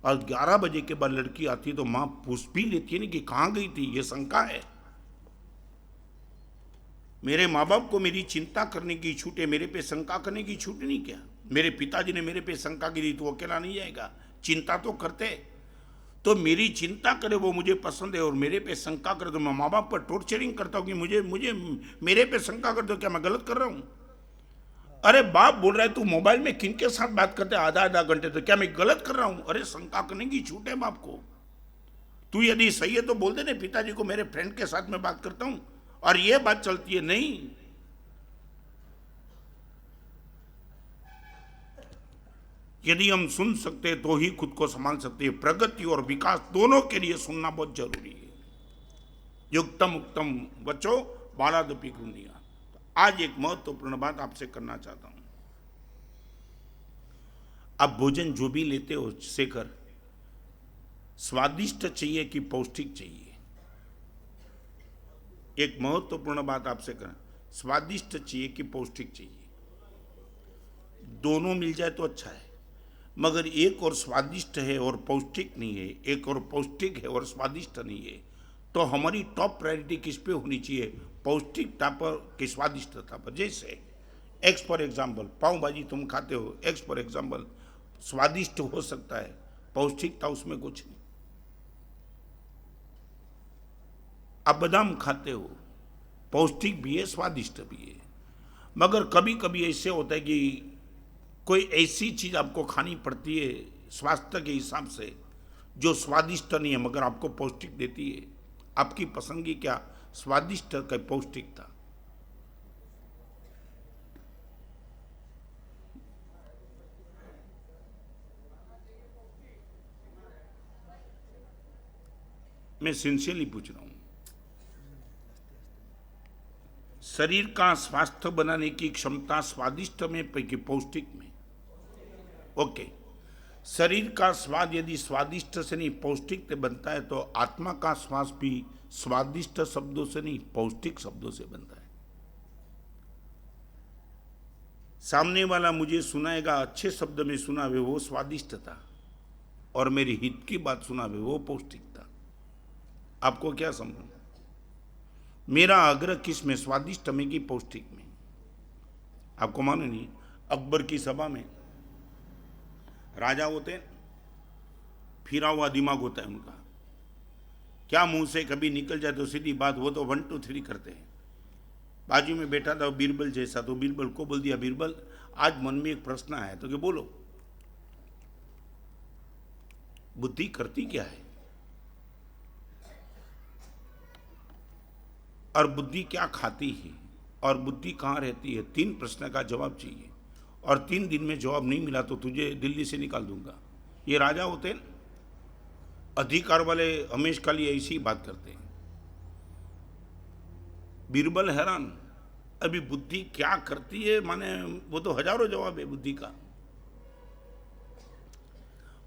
और 11 बजे के बाद लड़की आती है तो माँ पूछ भी लेती है ना कि कहाँ गई थी, ये शंका है। मेरे माँ बाप को मेरी चिंता करने की छूट है, मेरे पे शंका करने की छूट नहीं। क्या मेरे पिताजी ने मेरे पे शंका की तो वो अकेला नहीं जाएगा, चिंता तो करते। तो मेरी चिंता करे वो मुझे पसंद है, और मेरे पे शंका करे तो मैं माँ बाप पर टॉर्चरिंग करता हूँ कि मुझे मुझे मेरे पे शंका कर दो, क्या मैं गलत कर रहा हूँ? अरे बाप बोल रहा है तू मोबाइल में किन के साथ बात करते आधा घंटे, तो क्या मैं गलत कर रहा हूँ? अरे शंका करने की छूट है बाप को। तू यदि सही है तो बोल दे, पिताजी को मेरे फ्रेंड के साथ में बात करता हूँ, और ये बात चलती है। नहीं, यदि हम सुन सकते तो ही खुद को संभाल सकते हैं। प्रगति और विकास दोनों के लिए सुनना बहुत जरूरी है। युक्तम उत्तम बच्चों बालादपि गुनिया। आज एक महत्वपूर्ण बात आपसे करना चाहता हूं। आप भोजन जो भी लेते हो शेखर, स्वादिष्ट चाहिए कि पौष्टिक चाहिए? एक महत्वपूर्ण बात आपसे करना, स्वादिष्ट चाहिए कि पौष्टिक चाहिए? दोनों मिल जाए तो अच्छा है, मगर एक और स्वादिष्ट है और पौष्टिक नहीं है, एक और पौष्टिक है और स्वादिष्ट नहीं है, तो हमारी टॉप प्रायोरिटी किस पे होनी चाहिए? पौष्टिकता पर कि स्वादिष्टता पर? जैसे एक्स फॉर एग्जाम्पल, पाव भाजी तुम खाते हो, एक्स फॉर एग्जाम्पल, स्वादिष्ट हो सकता है, पौष्टिकता उसमें कुछ नहीं। आप बादाम खाते हो, पौष्टिक भी है स्वादिष्ट भी है, मगर कभी कभी ऐसे होता है कि कोई ऐसी चीज आपको खानी पड़ती है स्वास्थ्य के हिसाब से जो स्वादिष्ट नहीं है मगर आपको पौष्टिक देती है। आपकी पसंद की क्या, स्वादिष्ट का पौष्टिकता? मैं सिंसियरली पूछ रहा हूं, शरीर का स्वास्थ्य बनाने की क्षमता स्वादिष्ट में कि पौष्टिक में? ओके, शरीर का स्वाद यदि स्वादिष्ट से नहीं पौष्टिक से बनता है तो आत्मा का श्वास भी स्वादिष्ट शब्दों से नहीं पौष्टिक शब्दों से बनता है। सामने वाला मुझे सुनाएगा अच्छे शब्द में सुनावे वो स्वादिष्ट था, और मेरी हित की बात सुनावे वो पौष्टिक था। आपको क्या समझ, मेरा आग्रह किस में, स्वादिष्ट में कि पौष्टिक में? आपको मानो नहीं, अकबर की सभा में राजा होते हैं, फिरा हुआ दिमाग होता है उनका, क्या मुंह से कभी निकल जाए तो सीधी बात, वो तो 1 2 3 करते हैं। बाजू में बैठा था बीरबल जैसा, तो बीरबल को बोल दिया, बीरबल आज मन में एक प्रश्न आया, तो क्या बोलो। बुद्धि करती क्या है और बुद्धि क्या खाती है और बुद्धि कहाँ रहती है? 3 प्रश्न का जवाब चाहिए, और 3 दिन में जवाब नहीं मिला तो तुझे दिल्ली से निकाल दूंगा। ये राजा होते हैं, अधिकार वाले हमेशा लिए ऐसी बात करते हैं। बीरबल हैरान, अभी बुद्धि क्या करती है, माने वो तो हजारों जवाब है बुद्धि का।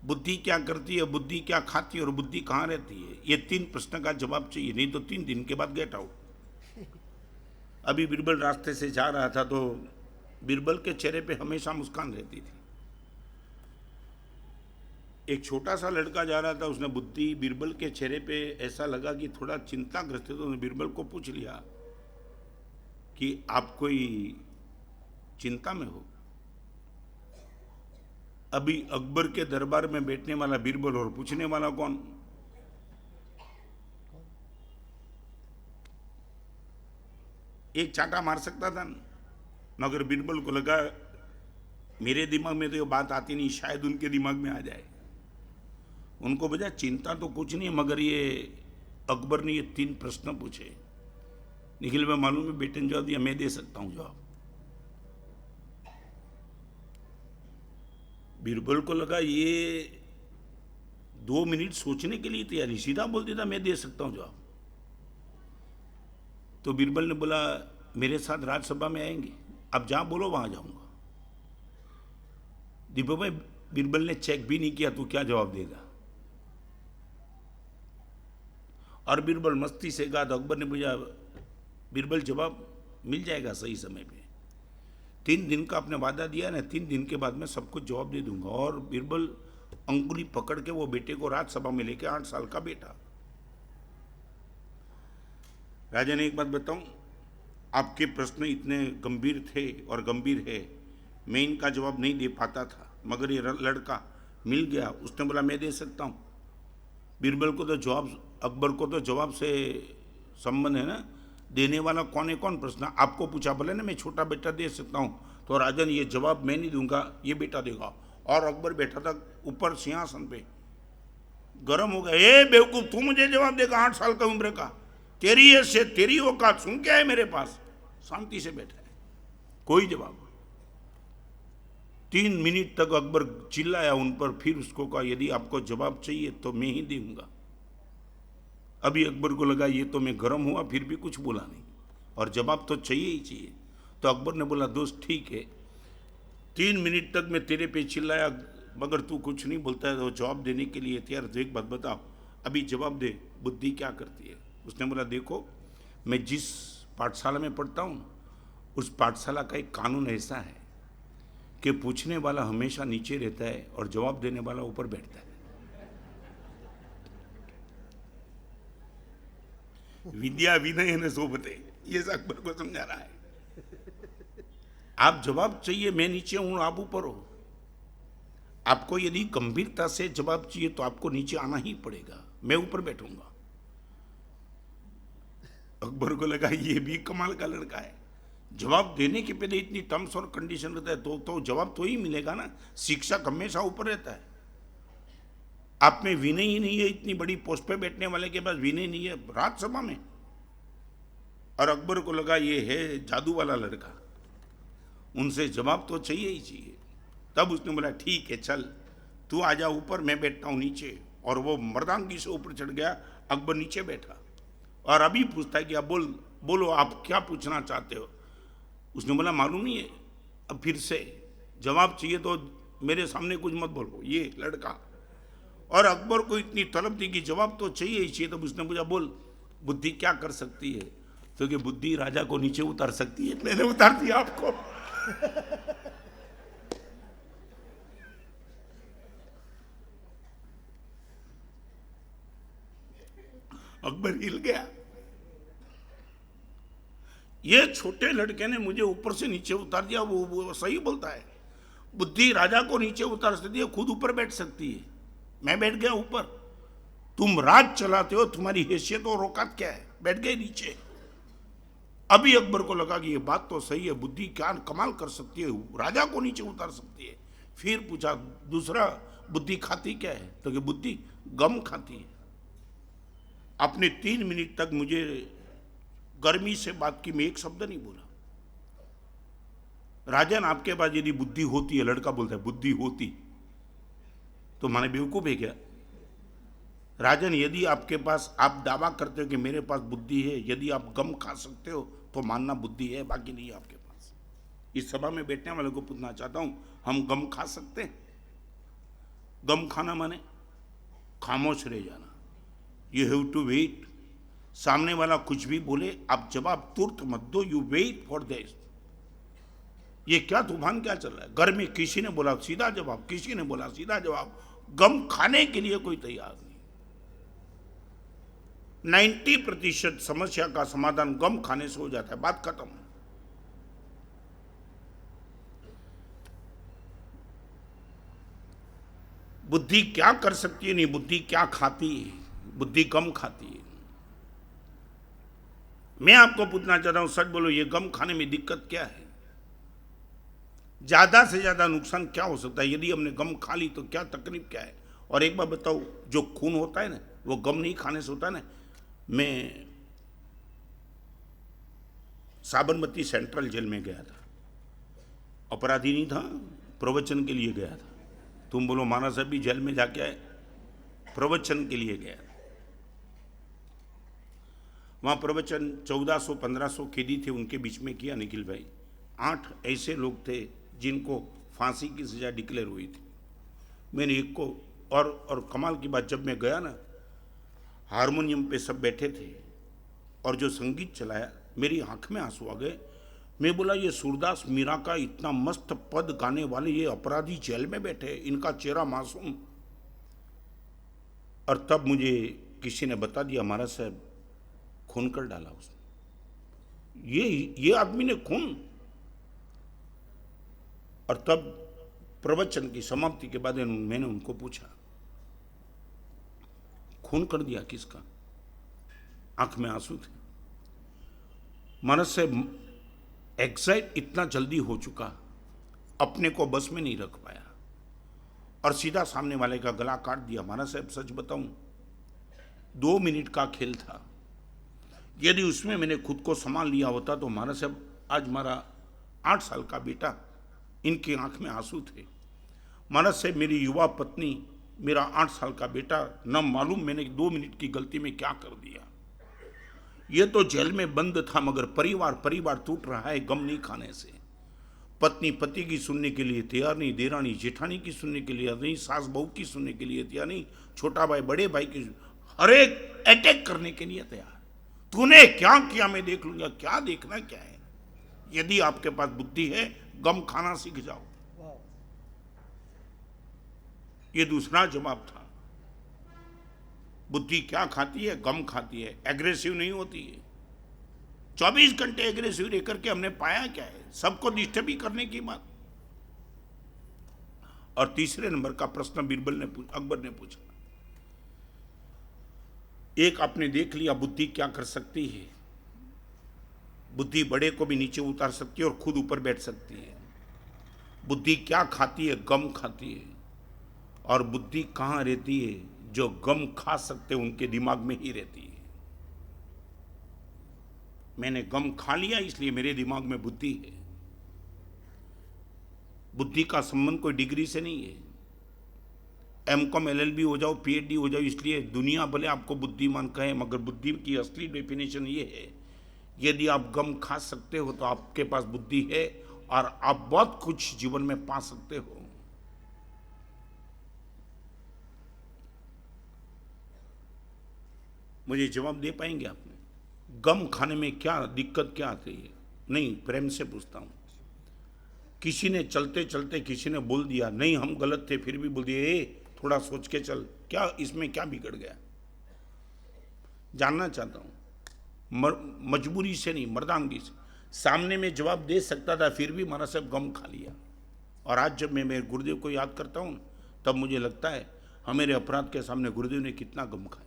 बुद्धि क्या करती है, बुद्धि क्या खाती है और बुद्धि कहाँ रहती है, ये 3 प्रश्न का जवाब चाहिए, नहीं तो 3 दिन के बाद गेट आउट। अभी बीरबल रास्ते से जा रहा था तो बीरबल के चेहरे पे हमेशा मुस्कान रहती थी। एक छोटा सा लड़का जा रहा था, उसने बुद्धि बीरबल के चेहरे पे ऐसा लगा कि थोड़ा चिंताग्रस्त है, तो उसने बीरबल को पूछ लिया कि आप कोई चिंता में हो? अभी अकबर के दरबार में बैठने वाला बीरबल और पूछने वाला कौन? एक चाटा मार सकता था, मगर बीरबल को लगा मेरे दिमाग में तो ये बात आती नहीं, शायद उनके दिमाग में आ जाए। उनको बजा चिंता तो कुछ नहीं, मगर ये अकबर ने ये 3 प्रश्न पूछे। निखिल में मालूम है बेटे ने जवाब दिया, मैं दे सकता हूं जवाब। बीरबल को लगा ये 2 मिनट सोचने के लिए तैयारी, सीधा बोल देता मैं दे सकता हूं जवाब। तो बीरबल ने बोला मेरे साथ राज्यसभा में आएंगे? अब जहां बोलो वहां जाऊंगा। दीपक भाई, बीरबल ने चेक भी नहीं किया तो क्या जवाब देगा? और बीरबल मस्ती से कहा, तो अकबर ने पूछा, बीरबल जवाब मिल जाएगा सही समय पे, 3 दिन का आपने वादा दिया ना, 3 दिन के बाद मैं सब कुछ जवाब दे दूंगा। और बीरबल अंगुली पकड़ के वो बेटे को राज्यसभा में लेके, 8 साल का बेटा। राजा ने एक बात बताऊं, आपके प्रश्न इतने गंभीर थे और गंभीर है, मैं इनका जवाब नहीं दे पाता था, मगर ये लड़का मिल गया, उसने बोला मैं दे सकता हूं। बीरबल को तो जवाब, अकबर को तो जवाब से संबंध है ना, देने वाला कौन है? कौन प्रश्न आपको पूछा, बोले ना मैं छोटा बेटा दे सकता हूं, तो राजा ने ये जवाब मैं नहीं दूंगा, ये बेटा देगा। और अकबर बैठा था ऊपर सिंहासन पे, गर्म हो गया, ए बेवकूफ, तू मुझे जवाब देगा 8 साल का उम्र का, तेरी हैसियत तेरी औकात सुन क्या है मेरे पास? शांति से बैठा है, कोई जवाब। 3 मिनट तक अकबर चिल्लाया उन पर, फिर उसको कहा यदि आपको जवाब चाहिए तो मैं ही दूंगा। अभी अकबर को लगा ये तो मैं गर्म हुआ, फिर भी कुछ बोला नहीं, और जवाब तो चाहिए ही चाहिए। तो अकबर ने बोला दोस्त ठीक है, 3 मिनट तक मैं तेरे पे चिल्लाया, मगर तू कुछ नहीं बोलता है, तो जवाब देने के लिए तैयार। तो एक बात बताओ, अभी जवाब दे, बुद्धि क्या करती है? उसने बोला देखो, मैं जिस पाठशाला में पढ़ता हूँ उस पाठशाला का एक कानून ऐसा है कि पूछने वाला हमेशा नीचे रहता है और जवाब देने वाला ऊपर बैठता है। विद्या विनय न सोबते, ये अकबर को समझा रहा है। आप जवाब चाहिए, मैं नीचे हूं आप ऊपर हो। आपको यदि गंभीरता से जवाब चाहिए तो आपको नीचे आना ही पड़ेगा, मैं ऊपर बैठूंगा। अकबर को लगा ये भी कमाल का लड़का है, जवाब देने के पहले इतनी टर्म्स और कंडीशन रहता है तो जवाब तो ही मिलेगा ना। शिक्षक हमेशा ऊपर रहता है, आप में विनय ही नहीं है, इतनी बड़ी पोस्ट पे बैठने वाले के पास विनय नहीं है राज्यसभा में। और अकबर को लगा ये है जादू वाला लड़का, उनसे जवाब तो चाहिए ही चाहिए। तब उसने बोला ठीक है चल तू आ जा ऊपर, मैं बैठता हूँ नीचे। और वो मर्दांगी से ऊपर चढ़ गया अकबर नीचे बैठा और अभी पूछता है कि अब बोलो आप क्या पूछना चाहते हो। उसने बोला मालूम नहीं है, अब फिर से जवाब चाहिए तो मेरे सामने कुछ मत बोलो। ये लड़का, और अकबर को इतनी तलब थी कि जवाब तो चाहिए ही चाहिए। तब उसने पूछा बोल बुद्धि क्या कर सकती है, तो कि बुद्धि राजा को नीचे उतार सकती है। मैंने उतार दिया आपको। अकबर हिल गया। ये छोटे लड़के ने मुझे ऊपर से नीचे उतार दिया। वो सही बोलता है, बुद्धि राजा को नीचे उतार सकती है, खुद ऊपर बैठ सकती है। मैं बैठ गया ऊपर, तुम राज चलाते हो, तुम्हारी हैसियत और औकात क्या है, बैठ गए नीचे। अभी अकबर को लगा कि ये बात तो सही है, बुद्धि क्या कमाल कर सकती है, राजा को नीचे उतार सकती है। फिर पूछा दूसरा, बुद्धि खाती क्या है, तो कि बुद्धि गम खाती है। आपने 3 मिनट तक मुझे गर्मी से बात की, मैं एक शब्द नहीं बोला। राजन आपके पास यदि बुद्धि होती है, लड़का बोलता है बुद्धि होती तो माने बेवकूफ है क्या? राजन यदि आपके पास, आप दावा करते हो कि मेरे पास बुद्धि है, यदि आप गम खा सकते हो तो मानना बुद्धि है, बाकी नहीं है आपके पास। इस सभा में बैठने वाले को पूछना चाहता हूं, हम गम खा सकते हैं? गम खाना माने खामोश रह जाना। You have to wait. सामने वाला कुछ भी बोले, आप जवाब तुरंत मत दो, यू वेट फॉर दिस। ये क्या तूफान क्या चल रहा है? घर में किसी ने बोला सीधा जवाब, किसी ने बोला सीधा जवाब। गम खाने के लिए कोई तैयार नहीं। 90% समस्या का समाधान गम खाने से हो जाता है, बात खत्म। बुद्धि क्या कर सकती है, नहीं, बुद्धि क्या खाती है, बुद्धि गम खाती है। मैं आपको पूछना चाहता हूं, सच बोलो, ये गम खाने में दिक्कत क्या है? ज्यादा से ज्यादा नुकसान क्या हो सकता है? यदि हमने गम खा ली तो क्या तकलीफ क्या है? और एक बार बताओ, जो खून होता है ना, वो गम नहीं खाने से होता है ना। मैं साबरमती सेंट्रल जेल में गया था, अपराधी नहीं था, प्रवचन के लिए गया था। तुम बोलो माना साहब भी जेल में जाके आए, प्रवचन के लिए गया। वहां प्रवचन 1400-1500 कैदी थे, उनके बीच में किया निखिल भाई। 8 ऐसे लोग थे जिनको फांसी की सजा डिक्लेयर हुई थी। मैंने एक को, और कमाल की बात, जब मैं गया ना, हारमोनियम पे सब बैठे थे और जो संगीत चलाया, मेरी आंख में आंसू आ गए। मैं बोला ये सूरदास मीरा का इतना मस्त पद गाने वाले ये अपराधी जेल में बैठे, इनका चेहरा मासूम। और तब मुझे किसी ने बता दिया, महाराज साहब खून कर डाला उसने, ये आदमी ने खून। और तब प्रवचन की समाप्ति के बाद मैंने उनको पूछा, खून कर दिया किसका? आंख में आंसू थे। महाराज से एग्जाइट इतना जल्दी हो चुका, अपने को बस में नहीं रख पाया और सीधा सामने वाले का गला काट दिया। महाराज साहब सच बताऊं, 2 मिनट का खेल था। यदि उसमें मैंने खुद को संभाल लिया होता तो महाराज साहब, आज हमारा 8 साल का बेटा, इनकी आंख में आंसू थे। महाराज साहब मेरी युवा पत्नी, मेरा 8 साल का बेटा, न मालूम मैंने 2 मिनट की गलती में क्या कर दिया। ये तो जेल में बंद था, मगर परिवार टूट रहा है गम नहीं खाने से। पत्नी पति की सुनने के लिए तैयार नहीं, देरानी जेठानी की सुनने के लिए नहीं, सास बहू की सुनने के लिए तैयार नहीं, छोटा भाई बड़े भाई की, हर एक अटैक करने के लिए तैयार। तूने क्या किया मैं देख लूंगा। क्या देखना क्या है? यदि आपके पास बुद्धि है, गम खाना सीख जाओ। ये दूसरा जवाब था। बुद्धि क्या खाती है? गम खाती है, एग्रेसिव नहीं होती है। 24 घंटे एग्रेसिव रह करके हमने पाया क्या है? सबको डिस्टर्ब ही करने की बात। और तीसरे नंबर का प्रश्न अकबर ने पूछा, एक आपने देख लिया बुद्धि क्या कर सकती है। बुद्धि बड़े को भी नीचे उतार सकती है और खुद ऊपर बैठ सकती है। बुद्धि क्या खाती है? गम खाती है। और बुद्धि कहां रहती है? जो गम खा सकते उनके दिमाग में ही रहती है। मैंने गम खा लिया इसलिए मेरे दिमाग में बुद्धि है। बुद्धि का संबंध कोई डिग्री से नहीं है। एमकॉम एलएलबी हो जाओ, पीएचडी हो जाओ, इसलिए दुनिया भले आपको बुद्धिमान कहे, मगर बुद्धि की असली डेफिनेशन ये है, यदि आप गम खा सकते हो तो आपके पास बुद्धि है और आप बहुत कुछ जीवन में पा सकते हो। मुझे जवाब दे पाएंगे आपने? गम खाने में क्या दिक्कत क्या आती है? नहीं, प्रेम से पूछता हूं। किसी ने चलते चलते किसी ने बोल दिया, नहीं हम गलत थे, फिर भी बोल दिया ए थोड़ा सोच के चल, क्या इसमें क्या बिगड़ गया? जानना चाहता हूं। मजबूरी से नहीं, मर्दानगी से। सामने में जवाब दे सकता था, फिर भी मारा साहब गम खा लिया। और आज जब मैं मेरे गुरुदेव को याद करता हूं तब मुझे लगता है हमारे अपराध के सामने गुरुदेव ने कितना गम खाया।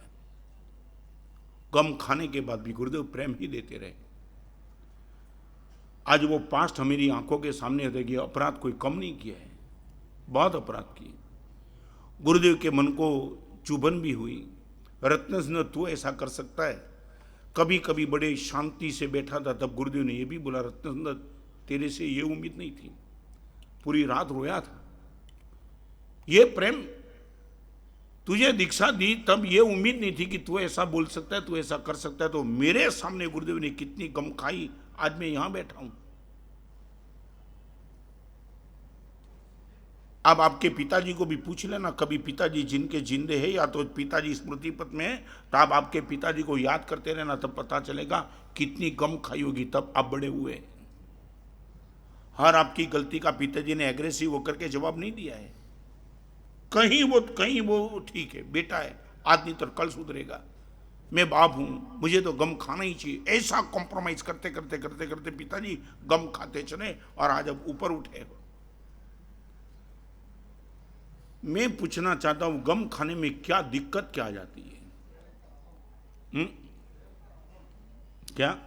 गम खाने के बाद भी गुरुदेव प्रेम ही देते रहे। आज वो पास्ट हमारी आंखों के सामने है कि अपराध कोई कम नहीं किया है, बहुत अपराध किए। गुरुदेव के मन को चुभन भी हुई, रत्न सिंह तू ऐसा कर सकता है? कभी कभी बड़े शांति से बैठा था, तब गुरुदेव ने यह भी बोला, रत्न सिंह तेरे से ये उम्मीद नहीं थी। पूरी रात रोया था। ये प्रेम तुझे दीक्षा दी तब ये उम्मीद नहीं थी कि तू ऐसा बोल सकता है, तू ऐसा कर सकता है। तो मेरे सामने गुरुदेव ने कितनी गम खाई, आज मैं यहां बैठा हूं। अब आपके पिताजी को भी पूछ लेना, कभी पिताजी जिनके जिंदे हैं या तो पिताजी स्मृति पथ में है, तो आप आपके पिताजी को याद करते रहना, तब पता चलेगा कितनी गम खाई होगी तब आप बड़े हुए। हर आपकी गलती का पिताजी ने एग्रेसिव होकर के जवाब नहीं दिया है। कहीं वो ठीक है, बेटा है, आज नहीं तो कल सुधरेगा, मैं बाप हूं, मुझे तो गम खाना ही चाहिए। ऐसा कॉम्प्रोमाइज करते करते करते करते पिताजी गम खाते चले और आज अब ऊपर उठे। मैं पूछना चाहता हूं, गम खाने में क्या दिक्कत क्या आ जाती है? क्या?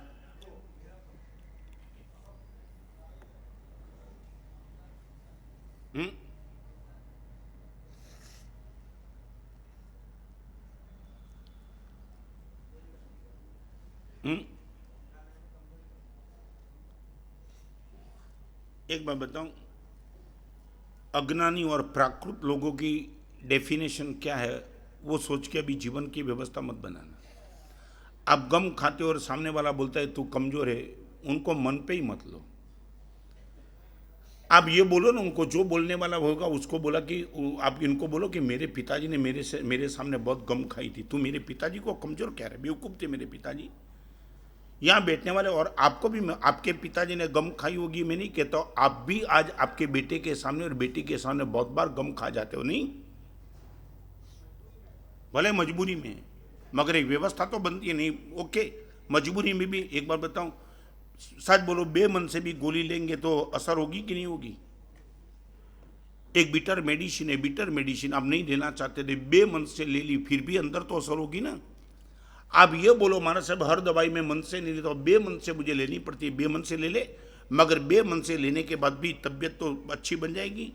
एक बात बताऊं, अज्ञानी और प्राकृत लोगों की डेफिनेशन क्या है वो सोच के अभी जीवन की व्यवस्था मत बनाना। आप गम खाते हो और सामने वाला बोलता है तू कमजोर है, उनको मन पे ही मत लो। आप ये बोलो ना उनको, जो बोलने वाला होगा उसको बोला कि आप इनको बोलो कि मेरे पिताजी ने मेरे सामने बहुत गम खाई थी, तू मेरे पिताजी को कमजोर कह रहा है, बेवकूफ थे मेरे पिताजी। यहाँ बैठने वाले और आपको भी, आपके पिताजी ने गम खाई होगी मैं नहीं कहता, आप भी आज आपके बेटे के सामने और बेटी के सामने बहुत बार गम खा जाते हो, नहीं? भले मजबूरी में, मगर एक व्यवस्था तो बनती है। नहीं, ओके, मजबूरी में भी एक बार बताऊं, सच बोलो, बेमन से भी गोली लेंगे तो असर होगी कि नहीं होगी? एक बिटर मेडिसिन है, बिटर मेडिसिन आप नहीं लेना चाहते थे, बेमन से ले ली, फिर भी अंदर तो असर होगी ना। आप ये बोलो महाराज साहब हर दवाई में मन से नहीं लेता, तो बेमन से मुझे लेनी पड़ती है, बेमन से ले ले, मगर बेमन से लेने के बाद भी तबीयत तो अच्छी बन जाएगी।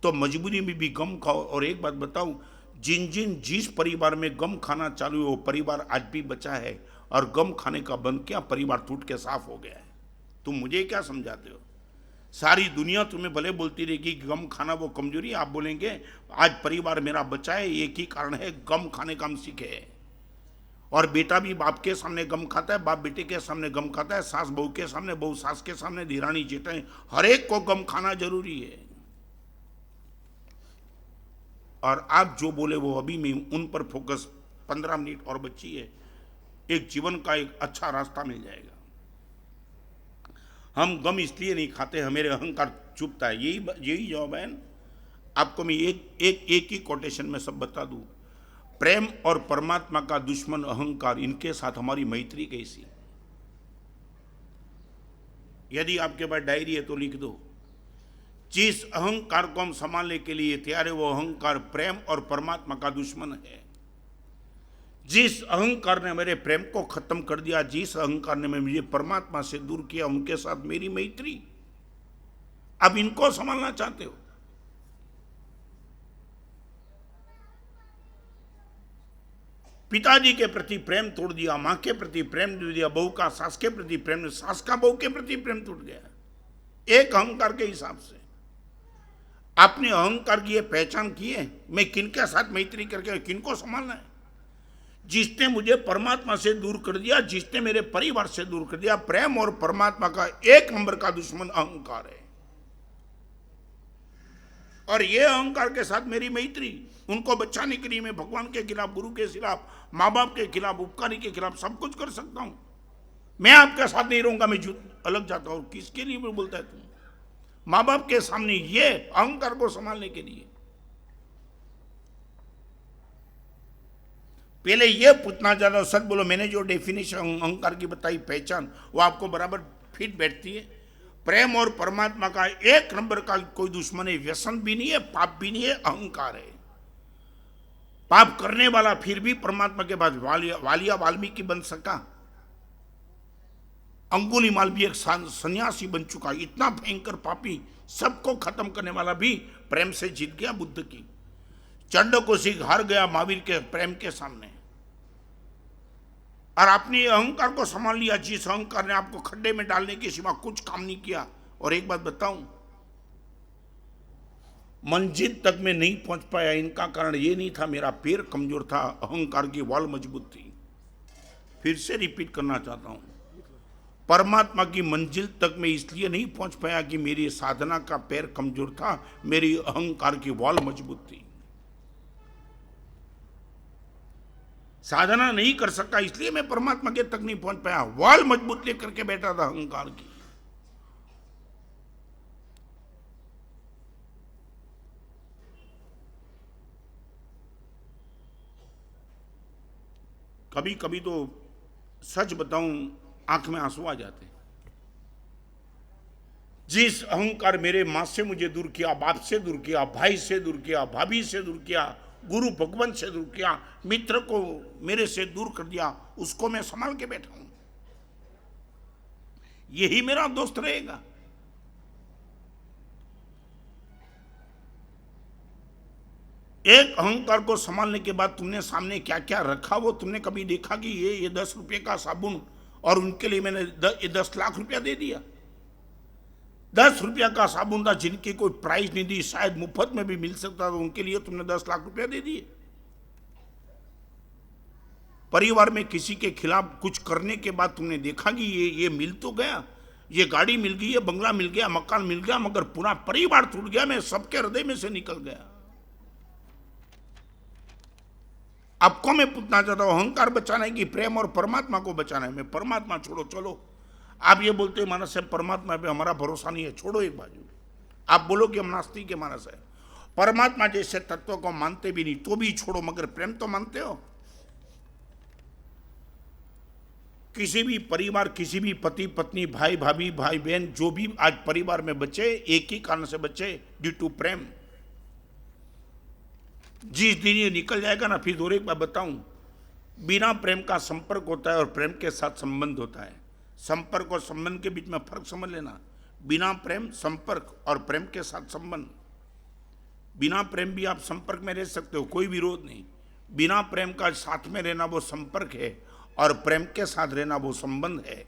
तो मजबूरी में भी गम खाओ। और एक बात बताऊं, जिस परिवार में गम खाना चालू है वो परिवार आज भी बचा है, और गम खाने का बंद किया, परिवार टूट के साफ हो गया है। तुम मुझे क्या समझाते हो? सारी दुनिया तुम्हें भले बोलती रहेगी कि गम खाना वो कमजोरी, आप बोलेंगे आज परिवार मेरा बचा है, एक ही कारण है, गम खाने का हम सीखे हैं। और बेटा भी बाप के सामने गम खाता है, बाप बेटे के सामने गम खाता है, सास बहू के सामने, बहू सास के सामने, धीरानी जेठानी, हर एक को गम खाना जरूरी है। और आप जो बोले वो अभी में उन पर फोकस, 15 मिनट और बची है, एक जीवन का एक अच्छा रास्ता मिल जाएगा। हम गम इसलिए नहीं खाते, हमारे अहंकार चुपता है, यही जवाब है। आपको मैं एक ही कोटेशन में सब बता दूं, प्रेम और परमात्मा का दुश्मन अहंकार, इनके साथ हमारी मैत्री कैसी? यदि आपके पास डायरी है तो लिख दो, जिस अहंकार को हम संभालने के लिए तैयार है वो अहंकार प्रेम और परमात्मा का दुश्मन है। जिस अहंकार ने मेरे प्रेम को खत्म कर दिया, जिस अहंकार ने मुझे परमात्मा से दूर किया, उनके साथ मेरी मैत्री। अब इनको संभालना चाहते हो? पिताजी के प्रति प्रेम तोड़ दिया, मां के प्रति प्रेम तोड़ दिया, बहू का सास के प्रति प्रेम, सास का बहू के प्रति प्रेम टूट गया, एक अहंकार के हिसाब से। आपने अहंकार की ये पहचान की है, मैं किनके साथ मैत्री करके किनको संभालना है। जिसने मुझे परमात्मा से दूर कर दिया, जिसने मेरे परिवार से दूर कर दिया। प्रेम और परमात्मा का एक नंबर का दुश्मन अहंकार है। और ये अहंकार के साथ मेरी मैत्री, उनको बचाने के लिए मैं भगवान के खिलाफ, गुरु के खिलाफ, माँ बाप के खिलाफ, उपकारी के खिलाफ सब कुछ कर सकता हूं। मैं आपके साथ नहीं रहूंगा, मैं अलग जाता हूं। किसके लिए मैं बोलता है तुम? माँ बाप के सामने, ये अहंकार को संभालने के लिए। पहले ये पूछना चाहता हूं, सच बोलो, मैंने जो डेफिनेशन अहंकार की बताई, पहचान, वो आपको बराबर फिट बैठती है? प्रेम और परमात्मा का एक नंबर का कोई दुश्मन है, व्यसन भी नहीं है, पाप भी नहीं है, अहंकार है। पाप करने वाला फिर भी परमात्मा के पास वालिया वाल्मीकि बन सका। अंगुलीमाल भी एक सन्यासी बन चुका। इतना भयंकर पापी, सबको खत्म करने वाला भी प्रेम से जीत गया बुद्ध की। चंड को सिख हार गया महावीर के प्रेम के सामने। और आपने अहंकार को संभाल लिया, जिस अहंकार ने आपको खड्डे में डालने के सिवा कुछ काम नहीं किया। और एक बात बताऊं, मंजिल तक में नहीं पहुंच पाया, इनका कारण ये नहीं था मेरा पैर कमजोर था, अहंकार की वाल मजबूत थी। फिर से रिपीट करना चाहता हूं, परमात्मा की मंजिल तक में इसलिए नहीं पहुंच पाया कि मेरी साधना का पैर कमजोर था, मेरी अहंकार की वाल मजबूत थी। साधना नहीं कर सका इसलिए मैं परमात्मा के तक नहीं पहुंच पाया। वाल मजबूत लेकर के बैठा था अहंकार की। कभी कभी तो सच बताऊं, आंख में आंसू आ जाते। जिस अहंकार मेरे मां से मुझे दूर किया, बाप से दूर किया, भाई से दूर किया, भाभी से दूर किया, गुरु भगवान से दूर किया, मित्र को मेरे से दूर कर दिया, उसको मैं संभाल के बैठा हूं। यही मेरा दोस्त रहेगा। एक अहंकार को संभालने के बाद तुमने सामने क्या क्या रखा, वो तुमने कभी देखा कि ये 10 रुपये का साबुन, और उनके लिए मैंने 10 लाख रुपया दे दिया। 10 रुपया का साबुन था, जिनकी कोई प्राइस नहीं दी, शायद मुफ्त में भी मिल सकता था, उनके लिए तुमने 10 लाख रुपया दे दिए। परिवार में किसी के खिलाफ कुछ करने के बाद तुमने देखा कि ये मिल तो गया, ये गाड़ी मिल गई, ये बंगला मिल गया, मकान मिल गया, मगर पूरा परिवार टूट गया, मैं सबके हृदय में से निकल गया। आपको मैं पूछना चाहता हूं, अहंकार बचाना है कि प्रेम और परमात्मा को बचाना है? मैं परमात्मा छोड़ो, चलो। आप ये बोलते हो मानस है, परमात्मा पे हमारा भरोसा नहीं है, छोड़ो एक बाजू। आप बोलो कि हम नास्तिक के मानस है, परमात्मा जैसे तत्व को मानते भी नहीं, तो भी छोड़ो, मगर प्रेम तो मानते हो। किसी भी परिवार, किसी भी पति पत्नी, भाई भाभी, भाई बहन, जो भी आज परिवार में बच्चे, एक ही कारण से बच्चे, ड्यू टू प्रेम। जिस दिन ये निकल जाएगा ना, फिर और एक बार बताऊं, बिना प्रेम का संपर्क होता है और प्रेम के साथ संबंध होता है। संपर्क और संबंध के बीच में फर्क समझ लेना। बिना प्रेम संपर्क, और प्रेम के साथ संबंध। बिना प्रेम भी आप संपर्क में रह सकते हो, कोई विरोध नहीं। बिना प्रेम का साथ में रहना वो संपर्क है, और प्रेम के साथ रहना वो संबंध है।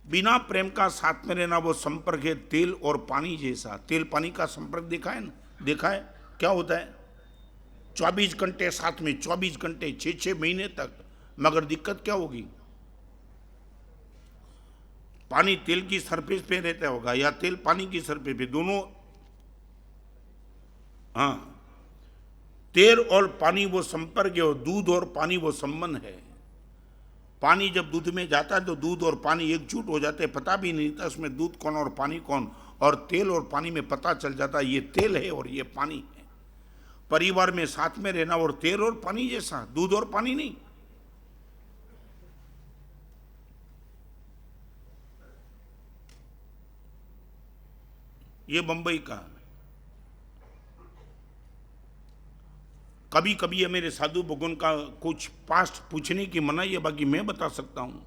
बिना प्रेम का साथ में रहना वो संपर्क है, तेल और पानी जैसा। तेल पानी का संपर्क देखा है ना? देखा है क्या होता है? 24 घंटे साथ में, 24 घंटे, 6-6 महीने तक, मगर दिक्कत क्या होगी? पानी तेल की सरफेस पे रहता होगा, या तेल पानी की सरफेस पे, दोनों। हाँ, तेल और पानी वो संपर्क है, और दूध और पानी वो संबंध है। पानी जब दूध में जाता है तो दूध और पानी एकजुट हो जाते हैं, पता भी नहीं था उसमें दूध कौन और पानी कौन, और तेल और पानी में पता चल जाता है ये तेल है और ये पानी है। परिवार में साथ में रहना और तेल और पानी जैसा, दूध और पानी नहीं। ये बंबई का। कभी कभी ये मेरे साधु भगवान का कुछ पास्ट पूछने की मनाही है, बाकी मैं बता सकता हूं।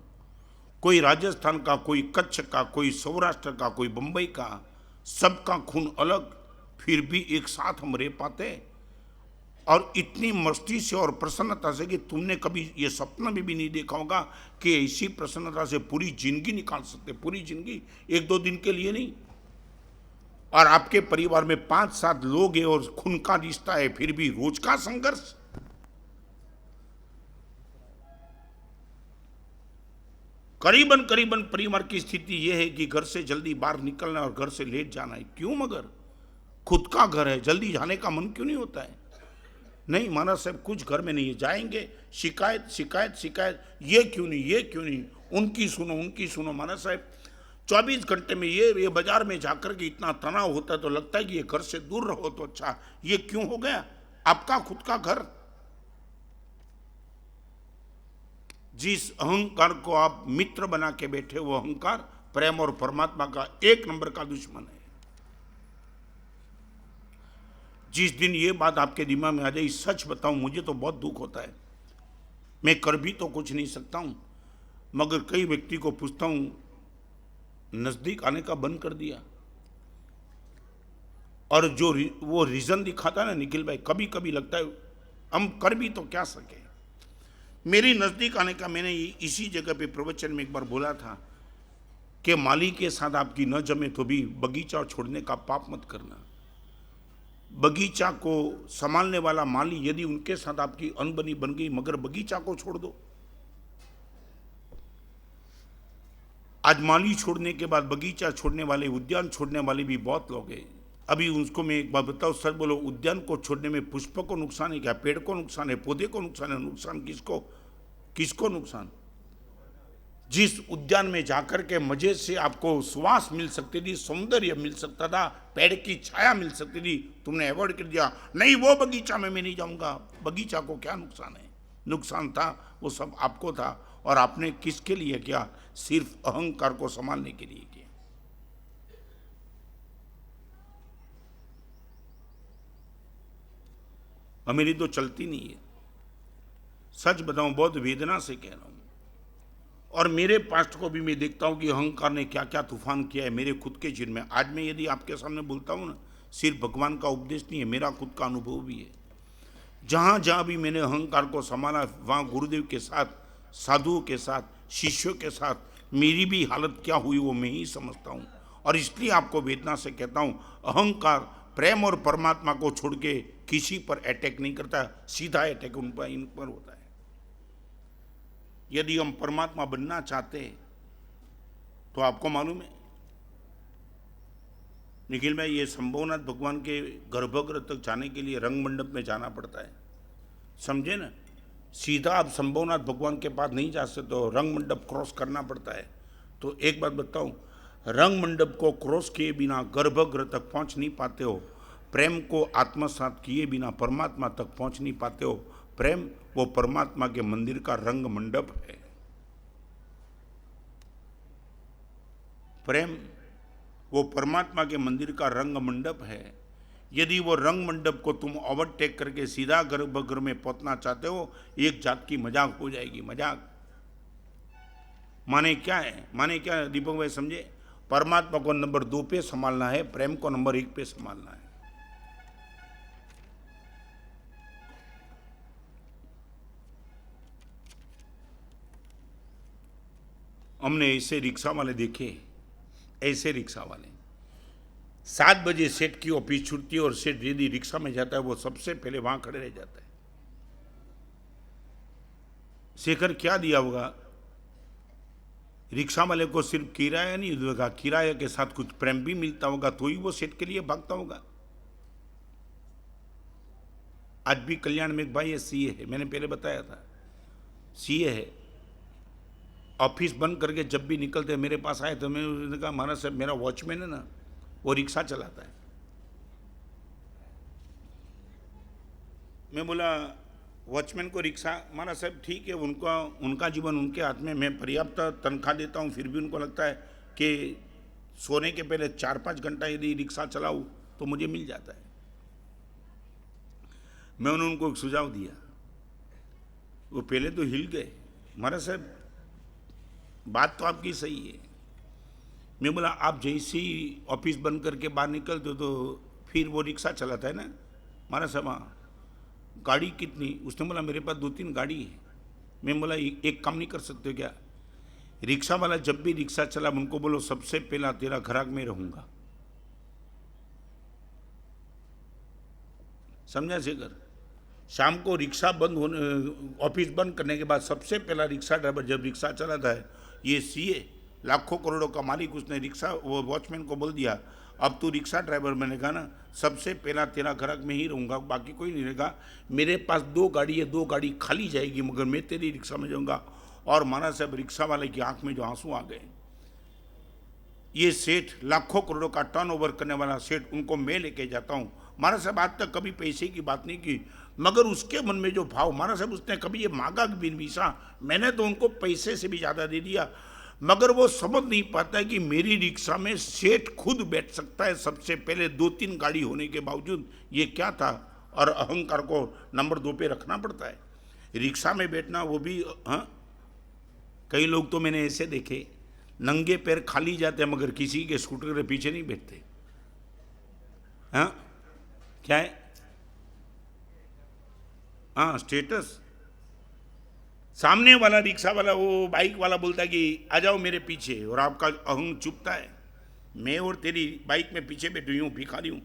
कोई राजस्थान का, कोई कच्छ का, कोई सौराष्ट्र का, कोई बंबई का, सबका खून अलग, फिर भी एक साथ हम रह पाते। और इतनी मस्ती से और प्रसन्नता से कि तुमने कभी ये सपना में भी नहीं देखा होगा कि ऐसी प्रसन्नता से पूरी जिंदगी निकाल सकते, पूरी जिंदगी, 1-2 दिन के लिए नहीं। और आपके परिवार में 5-7 लोग हैं और खून का रिश्ता है, फिर भी रोज का संघर्ष। करीबन करीबन परिवार की स्थिति यह है कि घर से जल्दी बाहर निकलना और घर से लेट जाना है। क्यों? मगर खुद का घर है, जल्दी जाने का मन क्यों नहीं होता है? नहीं महाराज साहब, कुछ घर में नहीं है, जाएंगे शिकायत शिकायत शिकायत, ये क्यों नहीं, ये क्यों नहीं, उनकी सुनो उनकी सुनो। महाराज साहब 24 घंटे में ये बाजार में जाकर के इतना तनाव होता है तो लगता है कि ये घर से दूर रहो तो अच्छा। ये क्यों हो गया? आपका खुद का घर। जिस अहंकार को आप मित्र बना के बैठे, वो अहंकार प्रेम और परमात्मा का 1 नंबर का दुश्मन है। जिस दिन ये बात आपके दिमाग में आ जाए, सच बताऊं मुझे तो बहुत दुख होता है। मैं कर भी तो कुछ नहीं सकता हूं, मगर कई व्यक्ति को पूछता हूं, नजदीक आने का बंद कर दिया। और जो वो रीजन दिखाता है ना निखिल भाई, कभी कभी लगता है हम कर भी तो क्या सके। मेरी नजदीक आने का मैंने इसी जगह पे प्रवचन में एक बार बोला था कि माली के साथ आपकी न जमे तो भी बगीचा छोड़ने का पाप मत करना। बगीचा को संभालने वाला माली यदि उनके साथ आपकी अनबनी बन गई, मगर बगीचा को छोड़ दो। आज माली छोड़ने के बाद बगीचा छोड़ने वाले, उद्यान छोड़ने वाले भी बहुत लोग हैं। अभी उसको मैं एक बात बताऊं, सर बोलो, उद्यान को छोड़ने में पुष्प को नुकसान है क्या? पेड़ को नुकसान है? पौधे को नुकसान है? नुकसान किसको? किसको नुकसान? जिस उद्यान में जाकर के मजे से आपको सुवास मिल सकती थी, सौंदर्य मिल सकता था, पेड़ की छाया मिल सकती थी, तुमने अवॉइड कर दिया। नहीं, वो बगीचा में मैं नहीं जाऊंगा। बगीचा को क्या नुकसान है? नुकसान था वो सब आपको था, और आपने किसके लिए किया? सिर्फ अहंकार को संभालने के लिए किया। मेरी तो चलती नहीं है, सच बताऊं, बहुत वेदना से कह रहा हूं। और मेरे पास्ट को भी मैं देखता हूं कि अहंकार ने क्या क्या तूफान किया है मेरे खुद के जीवन में। आज मैं यदि आपके सामने बोलता हूं ना, सिर्फ भगवान का उपदेश नहीं है, मेरा खुद का अनुभव भी है। जहां जहां भी मैंने अहंकार को संभाला, वहां गुरुदेव के साथ, साधुओं के साथ, शिष्यों के साथ मेरी भी हालत क्या हुई वो मैं ही समझता हूं। और इसलिए आपको वेदना से कहता हूं, अहंकार प्रेम और परमात्मा को छोड़ के किसी पर अटैक नहीं करता, सीधा अटैक इन पर होता है। यदि हम परमात्मा बनना चाहते हैं तो आपको मालूम है निखिल भाई, ये संभवनाथ भगवान के गर्भगृह तक जाने के लिए रंग मंडप में जाना पड़ता है, समझे ना। सीधा आप संभवनाथ भगवान के पास नहीं जा सकते, तो रंग मंडप क्रॉस करना पड़ता है। तो एक बात बताऊं, रंग मंडप को क्रॉस किए बिना गर्भगृह तक पहुंच नहीं पाते हो। प्रेम को आत्मसात किए बिना परमात्मा तक पहुंच नहीं पाते हो। प्रेम वो परमात्मा के मंदिर का रंग मंडप है। प्रेम वो परमात्मा के मंदिर का रंग मंडप है। यदि वो रंग मंडप को तुम ओवरटेक करके सीधा गर्भगृह में पहुंचना चाहते हो, एक जात की मजाक हो जाएगी। मजाक माने क्या है? माने क्या है दीपक भाई, समझे? परमात्मा को नंबर 2 पे संभालना है, प्रेम को नंबर 1 पे संभालना है। हमने ऐसे रिक्शा वाले देखे, ऐसे रिक्शा वाले 7 बजे सेठ की ऑफिस छूटती है और सेठ यदि रिक्शा में जाता है वो सबसे पहले वहां खड़े रह जाता है। शेखर क्या दिया होगा? रिक्शा वाले को सिर्फ किराया नहीं देगा, किराए के साथ कुछ प्रेम भी मिलता होगा, तो ही वो सेठ के लिए भागता होगा। आज भी कल्याण में एक भाई है, सीए है, मैंने पहले बताया था, सीए है। ऑफिस बंद करके जब भी निकलते मेरे पास आए तो मैंने कहा, महाराज साहब मेरा वॉचमैन है ना, वो रिक्शा चलाता है। मैं बोला वॉचमैन को रिक्शा? महाराज साहब ठीक है, उनका जीवन उनके हाथ में, मैं पर्याप्त तनख्वाह देता हूँ, फिर भी उनको लगता है कि सोने के पहले 4-5 घंटा यदि रिक्शा चलाऊँ तो मुझे मिल जाता है। मैंने उनको एक सुझाव दिया, वो पहले तो हिल गए। महाराज साहब बात तो आपकी सही है। मैं बोला आप जैसे ही ऑफिस बंद करके बाहर निकलते हो तो फिर वो रिक्शा चलाता है ना? महाराज साहब हाँ। गाड़ी कितनी? उसने बोला मेरे पास 2-3 गाड़ी है। मैं बोला एक काम नहीं कर सकते क्या? रिक्शा वाला जब भी रिक्शा चला उनको बोलो सबसे पहला तेरा घराक में रहूँगा। समझा शेखर? शाम को रिक्शा बंद होने, ऑफिस बंद करने के बाद सबसे पहला रिक्शा ड्राइवर जब रिक्शा चलाता है, ये सीए लाखों करोड़ों का मालिक, उसने रिक्शा वो वॉचमैन को बोल दिया, अब तू रिक्शा ड्राइवर, मैंने कहा ना सबसे पहला तेरा ग्राहक मैं ही रहूँगा, बाकी कोई नहीं रहेगा। मेरे पास 2 गाड़ी है, 2 गाड़ी खाली जाएगी, मगर मैं तेरी रिक्शा में जाऊँगा। और महाराज साहब रिक्शा वाले की आंख में जो आंसू आ गए। ये सेठ लाखों करोड़ों का टर्नओवर करने वाला सेठ, उनको मैं लेके जाता हूँ। महाराज साहब आज तक कभी पैसे की बात नहीं की, मगर उसके मन में जो भाव, महाराज साहब उसने कभी ये मांगा भी नहीं सा, मैंने तो उनको पैसे से भी ज़्यादा दे दिया, मगर वो समझ नहीं पाता है कि मेरी रिक्शा में सेठ खुद बैठ सकता है सबसे पहले, 2-3 गाड़ी होने के बावजूद। ये क्या था? और अहंकार को नंबर 2 पे रखना पड़ता है रिक्शा में बैठना, वो भी। हाँ, कई लोग तो मैंने ऐसे देखे नंगे पैर खाली जाते हैं, मगर किसी के स्कूटर के पीछे नहीं बैठते। हाँ, क्या है? हाँ, स्टेटस। सामने वाला रिक्शा वाला, वो बाइक वाला बोलता है कि आ जाओ मेरे पीछे, और आपका अहंग चुपता है, मैं और तेरी बाइक में पीछे बैठी हूँ, भिखारी हूँ।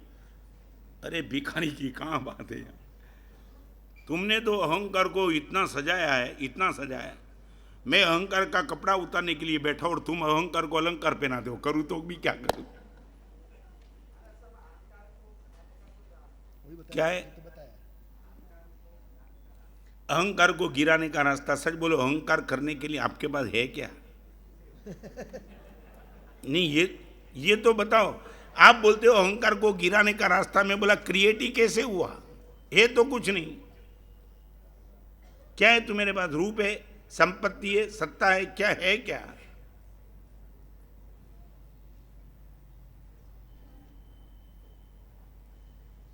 अरे भिखारी की कहाँ बात है? तुमने तो अहंकार को इतना सजाया है, इतना सजाया है। मैं अहंकार का कपड़ा उतारने के लिए बैठा और तुम अहंकार को अलंकार पहनाते हो। करूँ तो भी क्या करूँ? क्या है? अहंकार को गिराने का रास्ता, सच बोलो, अहंकार करने के लिए आपके पास है क्या? नहीं, ये तो बताओ। आप बोलते हो अहंकार को गिराने का रास्ता, मैं बोला क्रिएट ही कैसे हुआ? है तो कुछ नहीं। क्या है तुम्हारे पास? रूप है, संपत्ति है, सत्ता है, क्या है? क्या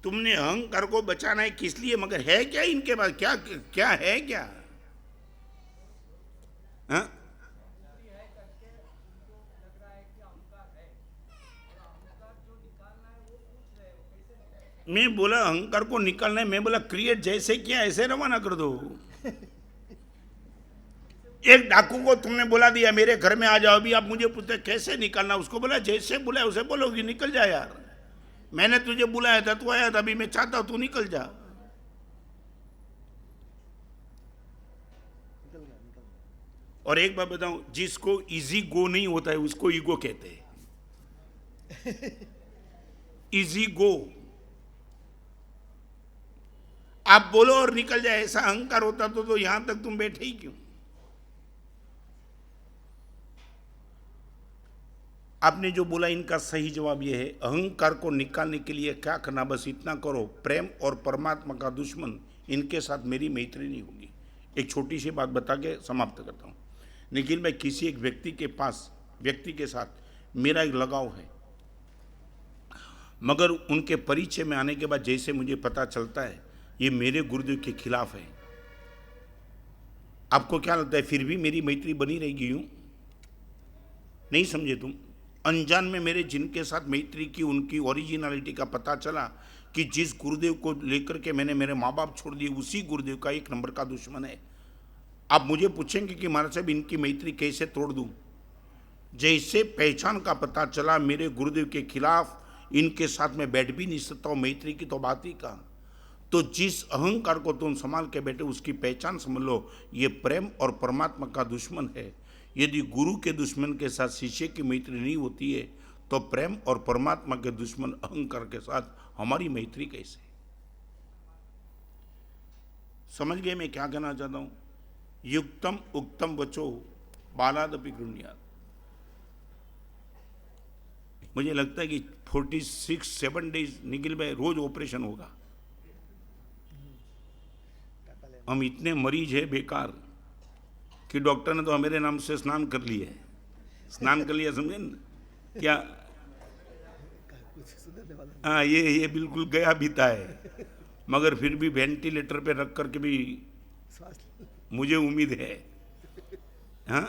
तुमने अहंकार को बचाना है किस लिए? मगर है क्या इनके पास? क्या क्या है? क्या? हाँ? मैं बोला अहंकार को निकालना है, मैं बोला क्रिएट जैसे किया ऐसे रवाना कर दो। एक डाकू को तुमने बुला दिया मेरे घर में आ जाओ, अभी आप मुझे पूछते कैसे निकालना, उसको बोला जैसे बुलाया उसे बोलोगी, निकल जा यार, मैंने तुझे बुलाया था, तू आया था, अभी मैं चाहता हूं तू निकल जा। और एक बात बताऊं, जिसको इजी गो नहीं होता है उसको ईगो कहते हैं। इजी गो, आप बोलो और निकल जाए, ऐसा अहंकार होता तो यहां तक तुम बैठे ही क्यों? आपने जो बोला इनका सही जवाब यह है, अहंकार को निकालने के लिए क्या करना, बस इतना करो, प्रेम और परमात्मा का दुश्मन, इनके साथ मेरी मैत्री नहीं होगी। एक छोटी सी बात बता के समाप्त करता हूँ। निखिल भाई, किसी एक व्यक्ति के साथ मेरा एक लगाव है, मगर उनके परिचय में आने के बाद जैसे मुझे पता चलता है ये मेरे गुरुदेव के खिलाफ है, आपको क्या लगता है फिर भी मेरी मैत्री बनी रहेगी? यूं नहीं समझे तुम? अनजान में मेरे जिनके साथ मैत्री की, उनकी ओरिजिनलिटी का पता चला कि जिस गुरुदेव को लेकर के मैंने मेरे माँ बाप छोड़ दिए, उसी गुरुदेव का 1 नंबर का दुश्मन है। आप मुझे पूछेंगे कि महाराज साहब इनकी मैत्री कैसे तोड़ दूं? जैसे पहचान का पता चला मेरे गुरुदेव के खिलाफ, इनके साथ मैं बैठ भी नहीं सकता हूँ, मैत्री की तो बात ही कहाँ। तो जिस अहंकार को तुम संभाल के बैठे उसकी पहचान समझ लो, ये प्रेम और परमात्मा का दुश्मन है। यदि गुरु के दुश्मन के साथ शिष्य की मैत्री नहीं होती है, तो प्रेम और परमात्मा के दुश्मन अहंकार के साथ हमारी मैत्री कैसे? समझ गए मैं क्या कहना चाहता हूं? युक्तम उक्तम वचो बालादपि गृह्णात्। मुझे लगता है कि 46-7 डेज निखिल भाई रोज ऑपरेशन होगा। हम इतने मरीज है बेकार कि डॉक्टर ने तो हमारे नाम से स्नान कर लिया है। स्नान कर लिया, समझे ना क्या? हाँ, ये बिल्कुल गया बीता है, मगर फिर भी वेंटिलेटर पे रख करके भी मुझे उम्मीद है। हाँ,